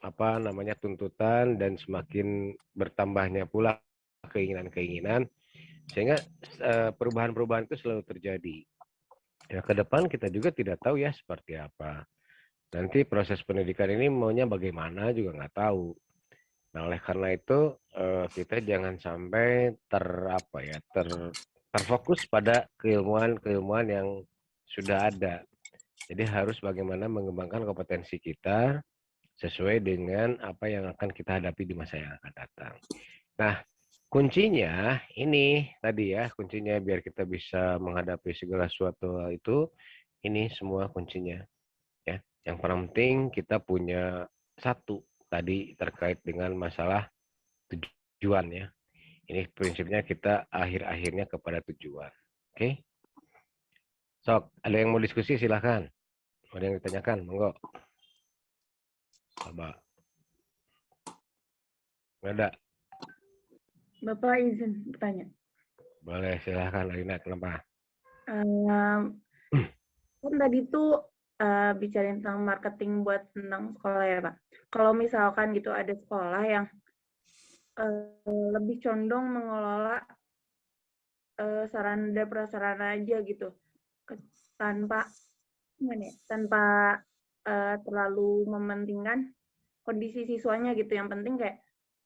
apa namanya tuntutan dan semakin bertambahnya pula keinginan-keinginan sehingga perubahan-perubahan itu selalu terjadi. Ya ke depan kita juga tidak tahu ya seperti apa. Nanti proses pendidikan ini maunya bagaimana juga nggak tahu. Nah oleh karena itu kita jangan sampai terfokus pada keilmuan yang sudah ada. Jadi harus bagaimana mengembangkan kompetensi kita sesuai dengan apa yang akan kita hadapi di masa yang akan datang. Nah kuncinya ini tadi ya, kuncinya biar kita bisa menghadapi segala sesuatu itu, ini semua kuncinya. Ya, yang paling penting kita punya satu tadi terkait dengan masalah tujuan ya. Ini prinsipnya kita akhir-akhirnya kepada tujuan. Oke? Sok, ada yang mau diskusi silahkan. Ada yang ditanyakan, monggo. Coba. Nggak ada. Bapak izin bertanya. Boleh, silahkan Alina, kenapa? Kan tadi tuh bicara tentang marketing buat tentang sekolah ya Pak. Kalau misalkan gitu ada sekolah yang lebih condong mengelola sarana dan prasarana aja gitu, tanpa terlalu mementingkan kondisi siswanya gitu. Yang penting kayak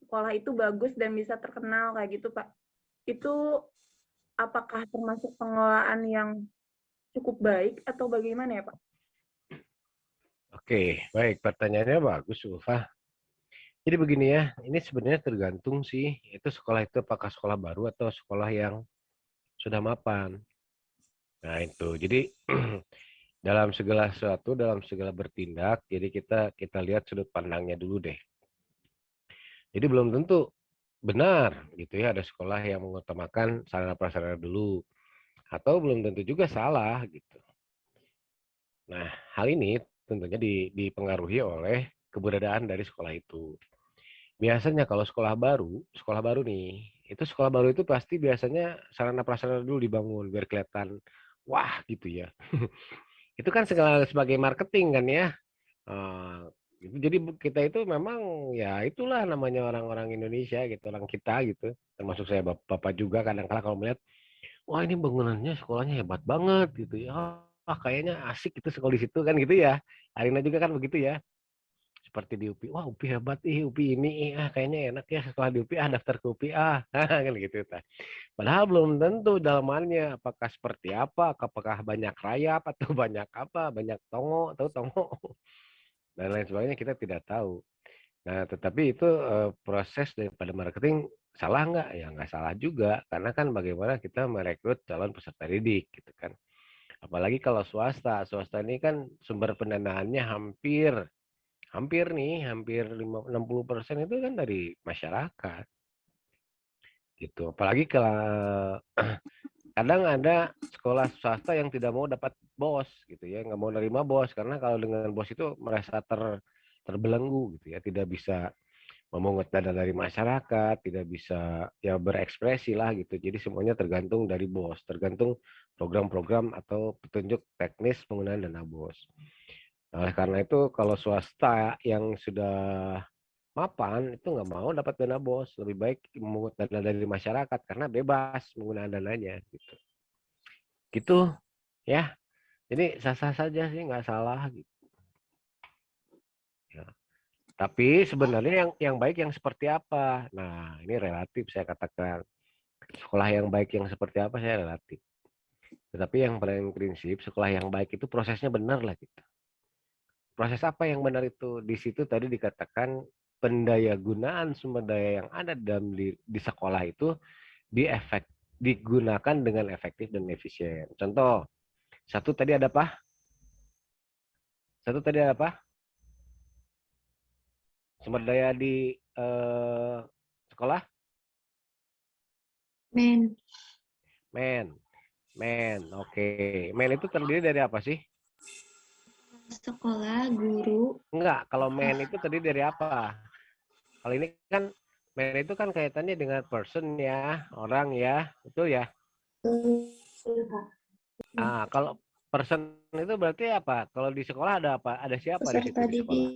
sekolah itu bagus dan bisa terkenal kayak gitu Pak. Itu apakah termasuk pengelolaan yang cukup baik atau bagaimana ya Pak? Oke, baik. Pertanyaannya bagus, Ulfa. Jadi begini ya, ini sebenarnya tergantung sih, itu sekolah itu apakah sekolah baru atau sekolah yang sudah mapan. Nah itu, jadi dalam segala sesuatu, dalam segala bertindak, jadi kita lihat sudut pandangnya dulu deh. Jadi belum tentu benar gitu ya, ada sekolah yang mengutamakan sarana prasarana dulu, atau belum tentu juga salah gitu. Nah hal ini tentunya dipengaruhi oleh keberadaan dari sekolah itu. Biasanya kalau sekolah baru nih, itu sekolah baru itu pasti biasanya sarana prasarana dulu dibangun biar kelihatan wah gitu ya. Itu kan segala sebagai marketing kan ya. Jadi kita itu memang ya itulah namanya orang-orang Indonesia gitu, orang kita gitu. Termasuk saya bapak juga kadang-kala kalau melihat wah ini bangunannya sekolahnya hebat banget gitu ya. Wah kayaknya asik gitu sekolah di situ kan gitu ya. Arina juga kan begitu ya. Seperti di UPI, wah UPI hebat UPI ini kayaknya enak ya sekolah di UPI daftar ke UPI kan gitu. Padahal belum tentu dalamannya apakah seperti apa, apakah banyak rayap atau banyak apa, banyak tongo atau tongo dan lain sebagainya kita tidak tahu. Nah tetapi itu proses daripada marketing salah nggak? Ya nggak salah juga karena kan bagaimana kita merekrut calon peserta didik gitu kan. Apalagi kalau swasta ini kan sumber pendanaannya hampir 60% itu kan dari masyarakat gitu. Apalagi kalau kadang ada sekolah swasta yang tidak mau dapat bos gitu ya, nggak mau nerima bos karena kalau dengan bos itu merasa terbelenggu gitu ya, tidak bisa memungut dana dari masyarakat, tidak bisa ya berekspresi lah gitu. Jadi semuanya tergantung dari bos, tergantung program-program atau petunjuk teknis penggunaan dana bos. Nah, oleh karena itu kalau swasta yang sudah mapan itu nggak mau dapat dana bos, lebih baik memungut dana dari masyarakat karena bebas menggunakan dananya gitu. Gitu ya. Jadi sah-sah saja sih nggak salah gitu. Ya. Tapi sebenarnya yang baik yang seperti apa? Nah ini relatif saya katakan. Sekolah yang baik yang seperti apa saya relatif. Tetapi yang paling prinsip sekolah yang baik itu prosesnya benar lah gitu. Proses apa yang benar itu? Di situ tadi dikatakan pendayagunaan sumber daya yang ada di sekolah itu digunakan dengan efektif dan efisien. Contoh, satu tadi ada apa? Sumber daya di sekolah? Men. Oke. Men itu terdiri dari apa sih? Sekolah, guru. Enggak, kalau men itu terdiri dari apa? Kalau ini kan men itu kan kaitannya dengan person ya, orang ya, betul ya? Kalau person itu berarti apa? Kalau di sekolah ada apa? Ada siapa di situ di sekolah?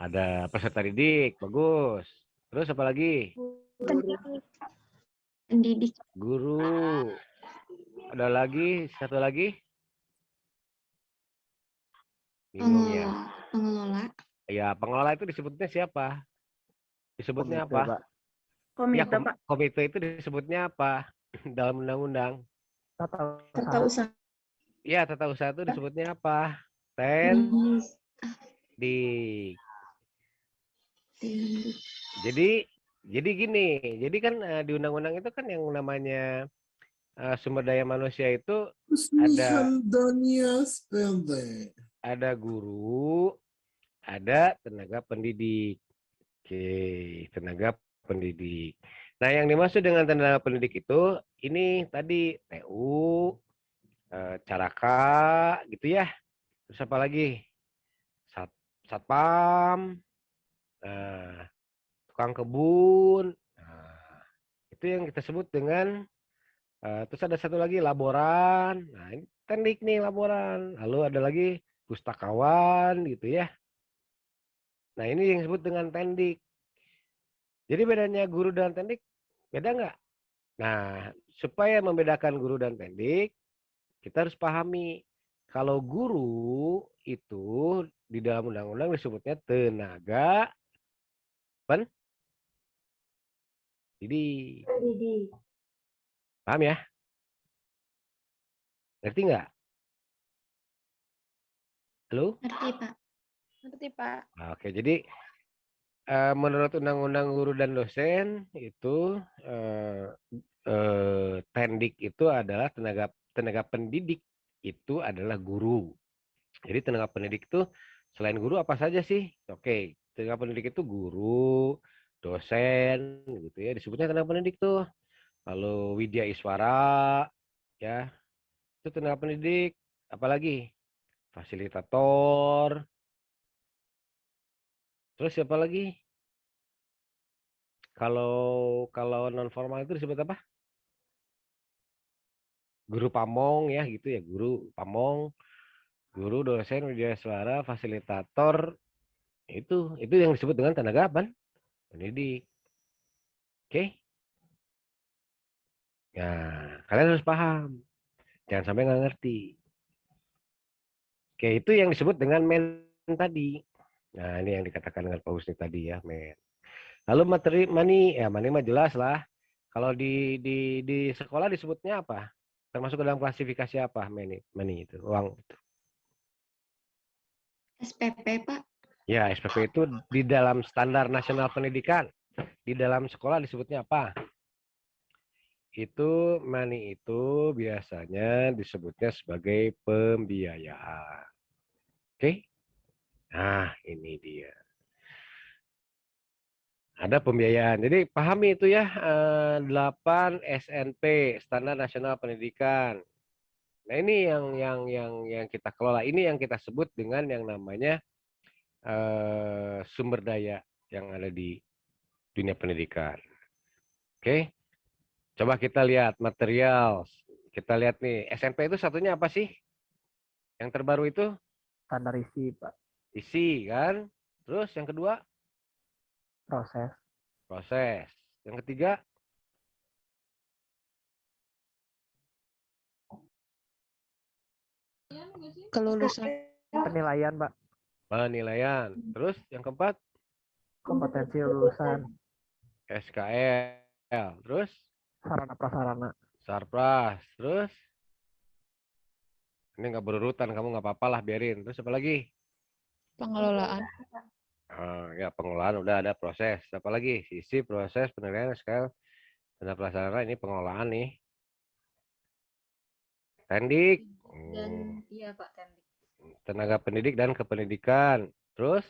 Ada peserta didik, bagus. Terus apa lagi? Pendidik. Guru. Ada lagi, satu lagi? Bingung ya. Pengelola. Ya, pengelola itu disebutnya siapa? Disebutnya komite, apa? Pak. Komite, ya, Pak. Komite itu disebutnya apa dalam undang-undang? Tata usaha. Ya, tata usaha itu disebutnya apa? Jadi gini, jadi kan di undang-undang itu kan yang namanya sumber daya manusia itu ada guru, ada tenaga pendidik. Oke, tenaga pendidik. Nah, yang dimaksud dengan tenaga pendidik itu ini tadi TU, Caraka gitu ya. Terus apa lagi? Satpam, tukang kebun. Itu yang kita sebut dengan terus ada satu lagi laboran. Nah, ini tendik nih laboran. Lalu ada lagi pustakawan gitu ya. Nah, ini yang disebut dengan tendik. Jadi bedanya guru dan tendik beda nggak? Nah, supaya membedakan guru dan tendik, kita harus pahami kalau guru itu di dalam undang-undang disebutnya tenaga pendidik. Paham ya? Ngerti nggak? Halo? Ngerti, Pak. Ngerti, Pak. Oke, jadi menurut Undang-Undang Guru dan Dosen itu tendik itu adalah tenaga pendidik itu adalah guru. Jadi tenaga pendidik itu selain guru apa saja sih? Oke, tenaga pendidik itu guru, dosen, gitu ya. Disebutnya tenaga pendidik tuh. Lalu Widya Iswara, ya, itu tenaga pendidik. Apalagi fasilitator. Terus siapa lagi? Kalau non formal itu disebut apa? Guru pamong ya gitu ya, guru pamong, guru, dosen, widya suara, fasilitator, itu yang disebut dengan tenaga pendidik. Oke? Nah, kalian harus paham. Jangan sampai nggak ngerti. Oke, itu yang disebut dengan men tadi. Nah, ini yang dikatakan dengan Pak Husni tadi ya, men. Lalu materi mani mah jelas lah. Kalau di sekolah disebutnya apa? Termasuk ke dalam klasifikasi apa, mani itu, uang itu. SPP, Pak. Ya, SPP itu di dalam standar nasional pendidikan. Di dalam sekolah disebutnya apa? Itu mani itu biasanya disebutnya sebagai pembiayaan. Oke? Nah, ini dia. Ada pembiayaan. Jadi pahami itu ya, 8 SNP, Standar Nasional Pendidikan. Nah, ini yang kita kelola. Ini yang kita sebut dengan yang namanya sumber daya yang ada di dunia pendidikan. Oke. Coba kita lihat material. Kita lihat nih, SMP itu satunya apa sih? Yang terbaru itu? Standar isi, Pak. Isi, kan? Terus yang kedua? Proses. Proses. Yang ketiga? Kelulusan. Penilaian, Pak. Penilaian. Terus yang keempat? Kompetensi lulusan. SKL. Terus? Sarana prasarana. Sarpras. Terus? Ini nggak berurutan, kamu nggak apa-apa lah, biarin. Terus apa lagi? Pengelolaan. Ya, pengelolaan udah ada, proses. Apa lagi? Sisi, proses, penilaian, SKL, tanda pelaksana, ini pengelolaan nih. Tendik. Dan iya Pak, tendik. Tenaga pendidik dan kependidikan. Terus?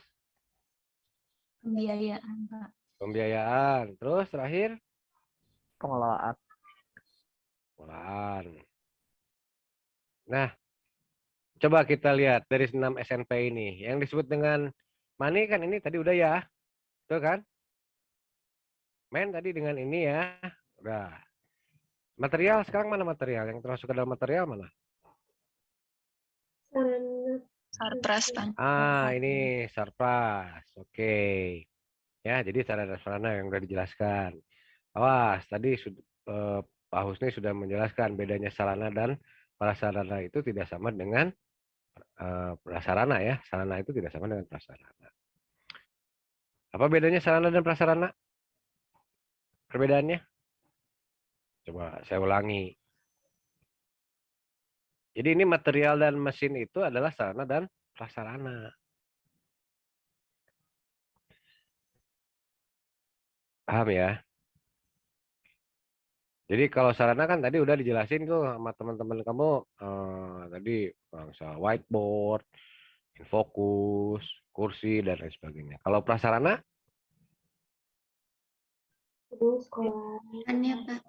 Pembiayaan, Pak. Pembiayaan. Terus terakhir? Pengelolaan. Pengelolaan. Nah, coba kita lihat dari 6 SNP ini. Yang disebut dengan mani kan ini tadi udah ya. Betul kan? Men tadi dengan ini ya. Udah. Material, sekarang mana material? Yang termasuk ke dalam material mana? Sarpras, Pak. Ini Sarpras. Oke. Ya, jadi sarana-sarana yang sudah dijelaskan. Awas, tadi Pak Husni sudah menjelaskan bedanya sarana dan prasarana itu tidak sama dengan prasarana ya. Sarana itu tidak sama dengan prasarana. Apa bedanya sarana dan prasarana? Perbedaannya? Coba saya ulangi. Jadi ini material dan mesin itu adalah sarana dan prasarana. Paham ya? Jadi kalau sarana kan tadi udah dijelasin tuh sama teman-teman kamu tadi bangsa whiteboard, infokus, kursi dan lain sebagainya. Kalau prasarana? Sekolahnya, Pak.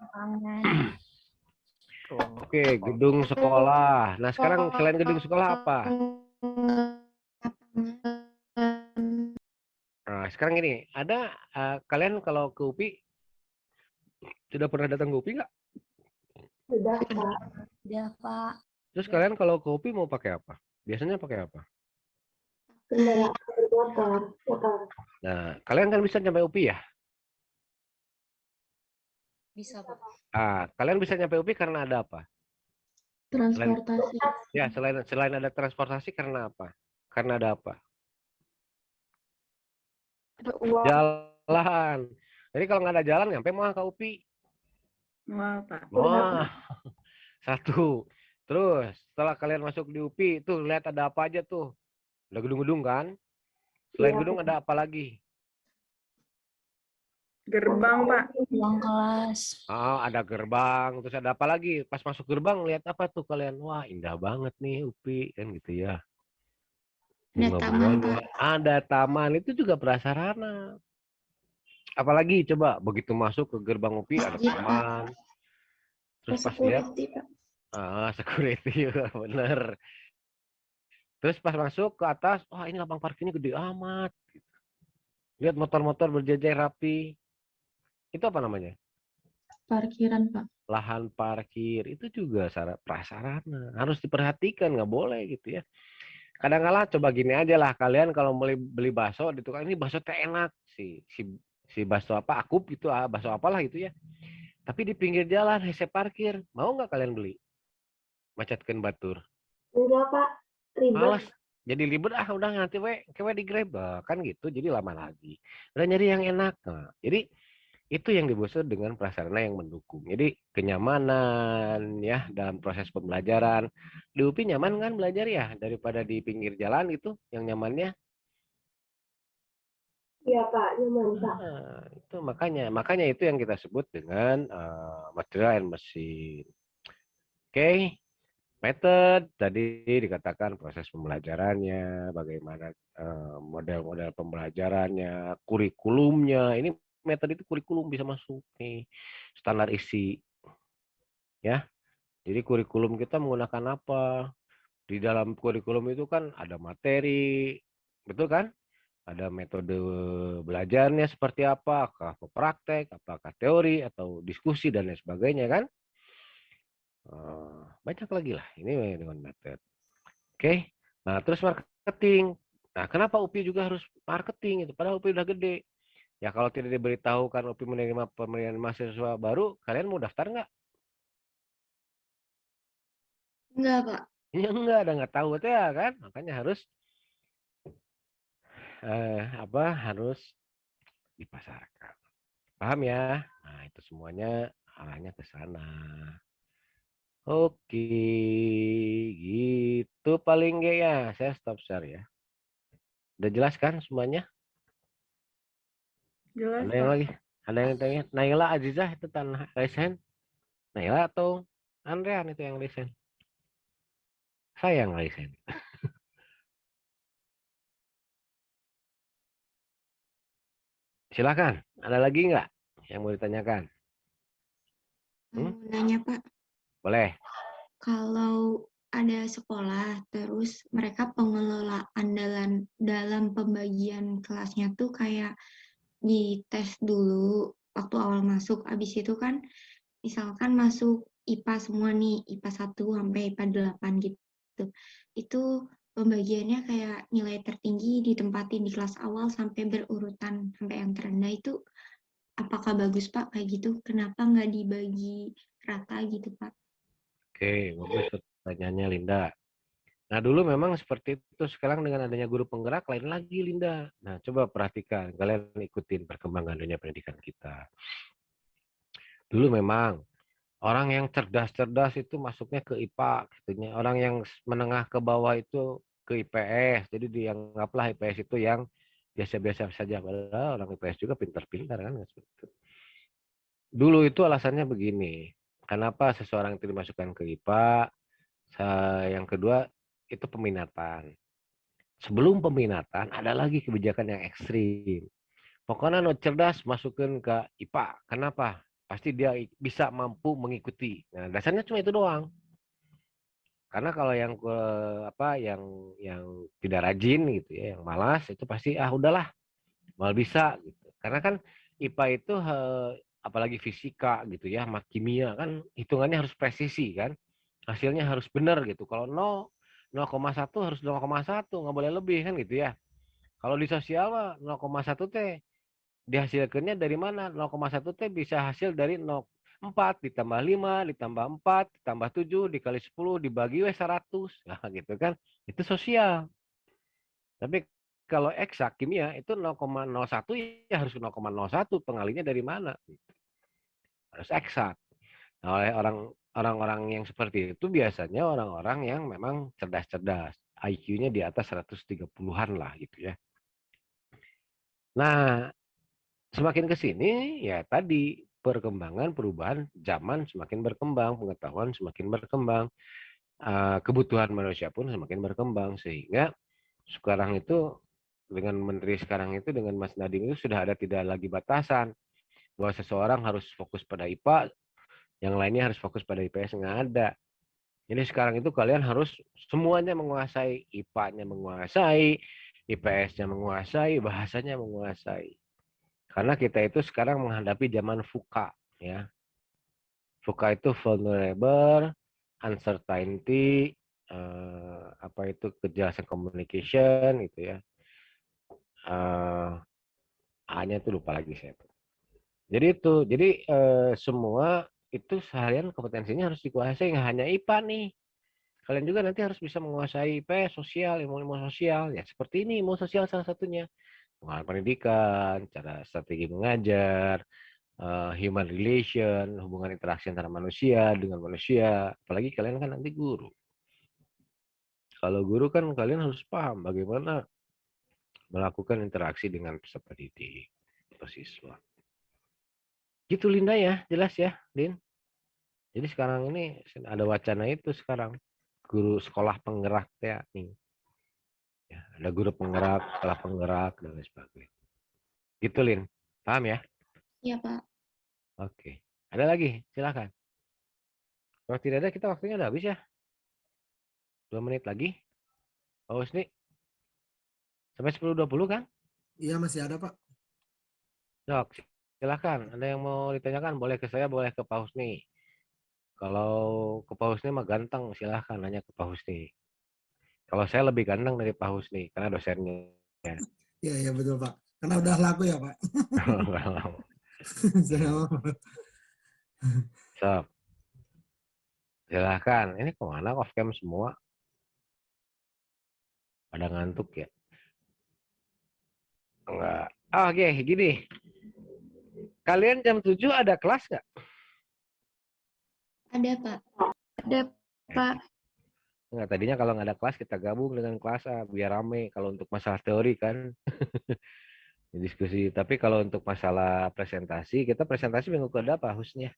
Oke, gedung sekolah. Nah, sekarang selain gedung sekolah apa? Nah, sekarang ini ada kalian kalau ke UPI Sudah pernah datang ke UPI nggak? Sudah, Pak. Udah, Pak. Terus kalian kalau ke UPI mau pakai apa? Biasanya pakai apa? Kendaraan bermotor. Motor. Nah, kalian kan bisa nyampe UPI ya? Bisa, Pak. Kalian bisa nyampe UPI karena ada apa? Transportasi. Selain ada transportasi karena apa? Karena ada apa? Uang. Jalan. Jadi kalau nggak ada jalan, nyampe mau ke UPI. Wah, Pak. Wah, satu. Terus setelah kalian masuk di UPI, tuh lihat ada apa aja tuh. Ada gedung-gedung kan? Selain Iya, gedung ada apa lagi? Gerbang, Pak. Ruang kelas. Ada gerbang. Terus ada apa lagi? Pas masuk gerbang, lihat apa tuh kalian? Wah, indah banget nih UPI. Kan gitu ya. Ada taman, Pak. Ada taman. Itu juga prasarana. Apalagi coba begitu masuk ke gerbang UPI ada Masjid, Pak. taman. Terus pas lihat, Security, Pak. security juga bener. Terus pas masuk ke atas, wah ini lapang parkirnya gede amat. Lihat motor-motor berjejer rapi. Itu apa namanya? Parkiran, Pak. Lahan parkir itu juga prasarana. Harus diperhatikan, nggak boleh gitu ya. Kadang-kala coba gini aja lah, kalian kalau beli bakso di tukang ini bakso teh enak si bakso apa akup gitu, bakso apalah gitu ya. Tapi di pinggir jalan hese parkir, mau nggak kalian beli? Macetkan batur. Enggak, Pak. Ribet. Malas. Jadi ribet udah nanti kewe di Grab kan gitu. Jadi lama lagi. Udah nyari yang enak. Nah, jadi itu yang dimaksud dengan prasarana yang mendukung. Jadi kenyamanan ya dalam proses pembelajaran. Di UPI nyaman kan belajar ya daripada di pinggir jalan gitu yang nyamannya. Iya, Pak. Nyaman, Pak. Itu makanya itu yang kita sebut dengan material and mesin. Oke. Method tadi dikatakan proses pembelajarannya, bagaimana model-model pembelajarannya, kurikulumnya. Ini metode itu kurikulum bisa masuk nih, standar isi, ya. Jadi kurikulum kita menggunakan apa? Di dalam kurikulum itu kan ada materi, betul kan? Ada metode belajarnya seperti apa, apakah praktek, apakah teori atau diskusi dan lain sebagainya kan? Banyak lagi lah ini dengan metode. Oke. Nah, terus marketing. Nah, kenapa UPI juga harus marketing itu? Padahal UPI udah gede. Ya kalau tidak diberitahukan UPI menerima pemberian mahasiswa baru, kalian mau daftar nggak? Enggak, Pak. Ya enggak, ada nggak tahu ya kan? Makanya harus harus dipasarkan. Paham ya? Nah, itu semuanya arahnya ke sana. Oke, gitu paling nggak ya. Saya stop share ya. Udah jelas kan semuanya? Jelas, Ada yang Pak. lagi? Ada yang tanya? Naila Azizah itu tanah resen? Naila atau Andrean itu yang resen? Saya yang resen. Silakan. Ada lagi nggak yang mau ditanyakan? Mau nanya, Pak. Boleh. Kalau ada sekolah, terus mereka pengelolaan dalam pembagian kelasnya tuh kayak dites dulu waktu awal masuk. Abis itu kan misalkan masuk IPA semua nih, IPA 1 sampai IPA 8 gitu. Itu pembagiannya kayak nilai tertinggi ditempatin di kelas awal sampai berurutan sampai yang terendah itu apakah bagus, Pak, kayak gitu? Kenapa nggak dibagi rata gitu, Pak? Oke, bagus pertanyaannya Linda. Nah dulu memang seperti itu, sekarang dengan adanya guru penggerak lain lagi Linda. Nah coba perhatikan, kalian ikutin perkembangan dunia pendidikan kita. Dulu memang orang yang cerdas-cerdas itu masuknya ke IPA, gitunya. Orang yang menengah ke bawah itu ke IPS. Jadi dianggaplah IPS itu yang biasa-biasa saja. Padahal orang IPS juga pintar-pintar kan. Dulu itu alasannya begini. Kenapa seseorang itu dimasukkan ke IPA? Yang kedua itu peminatan. Sebelum peminatan ada lagi kebijakan yang ekstrim. Pokoknya no cerdas masukin ke IPA. Kenapa? Pasti dia bisa mampu mengikuti. Nah, dasarnya cuma itu doang. Karena kalau yang yang tidak rajin gitu ya, yang malas itu pasti udahlah, mal bisa gitu. Karena kan IPA itu apalagi fisika gitu ya, sama kimia kan hitungannya harus presisi kan. Hasilnya harus benar gitu. Kalau 0,1 harus 0,1, nggak boleh lebih kan gitu ya. Kalau di sosial mah 0,1 teh dihasilkannya dari mana? 0,1 teh bisa hasil dari 0,4 ditambah 5 ditambah 4 ditambah 7 dikali 10 dibagi 100. Nah, gitu kan. Itu sosial. Tapi kalau eksak kimia itu 0,01 ya harus 0,01, pengalinya dari mana? Harus eksak. Nah, oleh orang-orang yang seperti itu biasanya orang-orang yang memang cerdas-cerdas. IQ-nya di atas 130-an lah gitu ya. Nah, semakin ke sini ya tadi perkembangan perubahan zaman semakin berkembang, pengetahuan semakin berkembang, kebutuhan manusia pun semakin berkembang sehingga sekarang itu dengan menteri sekarang itu dengan Mas Nadiem itu sudah ada tidak lagi batasan bahwa seseorang harus fokus pada IPA, yang lainnya harus fokus pada IPS, nggak ada. Jadi sekarang itu kalian harus semuanya menguasai, IPA-nya menguasai, IPS-nya menguasai, bahasanya menguasai. Karena kita itu sekarang menghadapi zaman VUCA ya. VUCA itu vulnerable, uncertainty, apa itu kejelasan communication gitu ya. A-nya itu lupa lagi saya. Jadi semua itu seharian kompetensinya harus dikuasai, nggak hanya IPA nih. Kalian juga nanti harus bisa menguasai IPS, sosial, ilmu sosial ya. Seperti ini ilmu sosial salah satunya. Pengenalan pendidikan, cara strategi mengajar, human relation, hubungan interaksi antara manusia dengan manusia. Apalagi kalian kan nanti guru. Kalau guru kan kalian harus paham bagaimana melakukan interaksi dengan peserta didik atau siswa. Gitu Linda ya, jelas ya, Lin. Jadi sekarang ini ada wacana itu sekarang guru sekolah penggerak ya nih. Ya, ada guru penggerak, sekolah penggerak dan lain sebagainya. Gitu Lin, paham ya? Iya Pak. Oke, ada lagi, silakan. Kalau tidak ada kita waktunya udah habis ya. 2 menit lagi. Pak Husni, sampai 10.20 kan? Iya masih ada Pak. Dok, silakan. Ada yang mau ditanyakan, boleh ke saya, boleh ke Pak Husni. Kalau ke Pak Husni mah ganteng, silahkan nanya ke Pak Husni. Kalau saya lebih ganteng dari Pak Husni, karena dosennya. Iya betul Pak. Karena udah laku ya Pak. So, silahkan. Ini kemana off cam semua? Pada ngantuk ya? Enggak. Oh, oke, gini. Kalian jam 7 ada kelas nggak? Ada Pak. Ada Pak. Enggak, tadinya kalau nggak ada kelas kita gabung dengan kelas A biar rame kalau untuk masalah teori kan. Diskusi. Tapi kalau untuk masalah presentasi, kita presentasi minggu ke-berapa Husnya?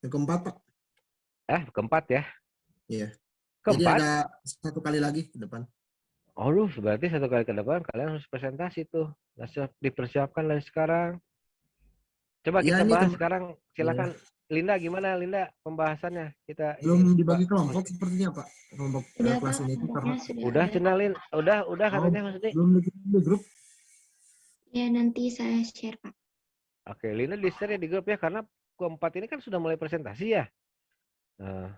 Yang keempat Pak. Keempat ya? Iya. Keempat? Jadi ada 1 kali lagi ke depan. Oh, berarti 1 kali ke depan kalian harus presentasi tuh. Dipersiapkan dari sekarang. Coba kita bahas sekarang. Silakan Linda, gimana Linda pembahasannya? Kita belum dibagi kelompok sepertinya Pak. Kelompok kelas ini itu karena udah cenalin, udah katanya maksudnya. Belum di grup. Ya nanti saya share Pak. Oke, Linda di share ya di grup ya karena keempat ini kan sudah mulai presentasi ya. Nah,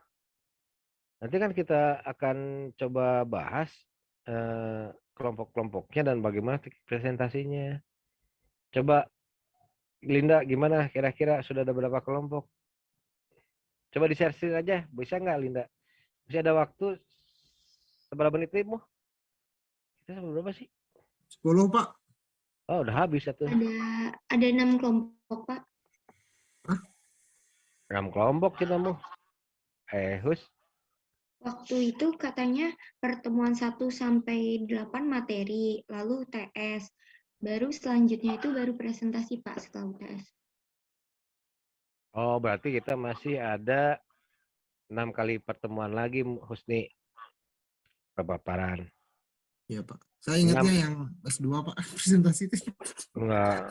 nanti kan kita akan coba bahas kelompok-kelompoknya dan bagaimana presentasinya. Coba Linda gimana kira-kira sudah ada berapa kelompok? Coba di-share aja, bisa nggak Linda? Masih ada waktu seberapa menit nih, Kita sampai berapa sih? 10 Pak. Oh, udah habis satu. Ada 6 kelompok Pak. 6 kelompok kita mau. Hus. Waktu itu katanya pertemuan 1 sampai 8 materi, lalu UTS. Baru selanjutnya itu baru presentasi Pak setelah UTS. Oh, berarti kita masih ada 6 kali pertemuan lagi, Husni. Paparan. Iya Pak. Saya ingatnya yang S2 Pak, presentasi itu. Enggak,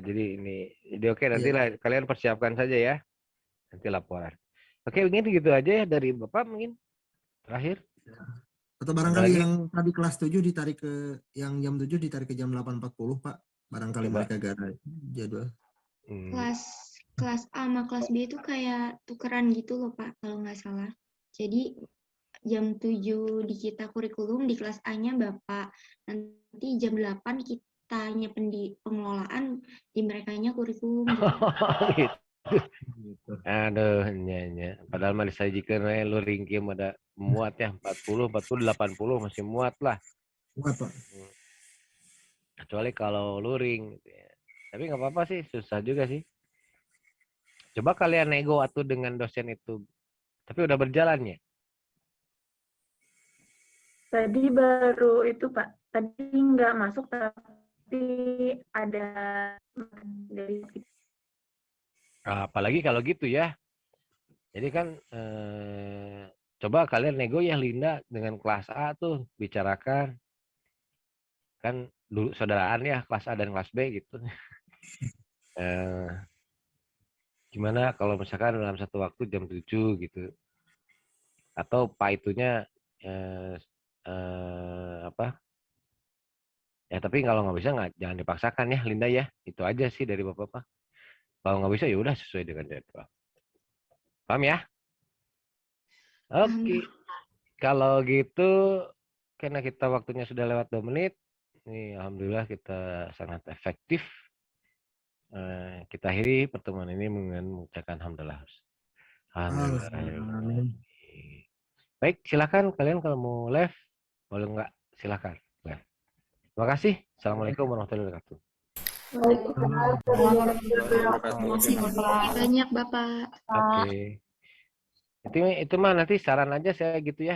jadi ini. Jadi oke, nanti lah kalian persiapkan saja ya. Nanti laporan. Oke, mungkin gitu aja ya dari Bapak mungkin. Terakhir. Atau barangkali yang tadi kelas 7 ditarik ke yang jam 7 ditarik ke jam 8.40 Pak. Barangkali Coba. mereka gak ada jadwal. Kelas A sama kelas B itu kayak tukeran gitu loh Pak, kalau nggak salah. Jadi jam 7 di kita kurikulum, di kelas A-nya Bapak. Nanti jam 8 kitanya pengelolaan, di merekanya kurikulum gitu. Gitu. Aduh, nya. Padahal mah disajikan we luring kieu ada muat ya 40, 80 masih muat lah. Muat, Pak. Kecuali kalau luring gitu ya. Tapi nggak apa-apa sih, susah juga sih. Coba kalian nego atuh dengan dosen itu. Tapi udah berjalan ya? Tadi baru itu Pak, tadi nggak masuk tapi ada dari Apalagi kalau gitu ya. Jadi kan coba kalian nego ya Linda dengan kelas A tuh bicarakan. Kan dulu saudaraan ya kelas A dan kelas B gitu. Gimana kalau misalkan dalam satu waktu jam 7 gitu. Atau Pak itunya apa? Ya tapi kalau nggak bisa jangan dipaksakan ya Linda ya. Itu aja sih dari Bapak-Bapak. Kalau nggak bisa ya udah sesuai dengan jadwal. Paham ya? Oke. Kalau gitu karena kita waktunya sudah lewat 2 menit. Nih alhamdulillah kita sangat efektif. Kita akhiri pertemuan ini dengan mengucapkan alhamdulillah. Alhamdulillah. Baik, silakan kalian kalau mau live, boleh nggak? Silakan. Live. Terima kasih. Assalamualaikum warahmatullahi wabarakatuh. Terima kasih banyak Bapak. Oke. Itu mah nanti saran aja saya gitu ya.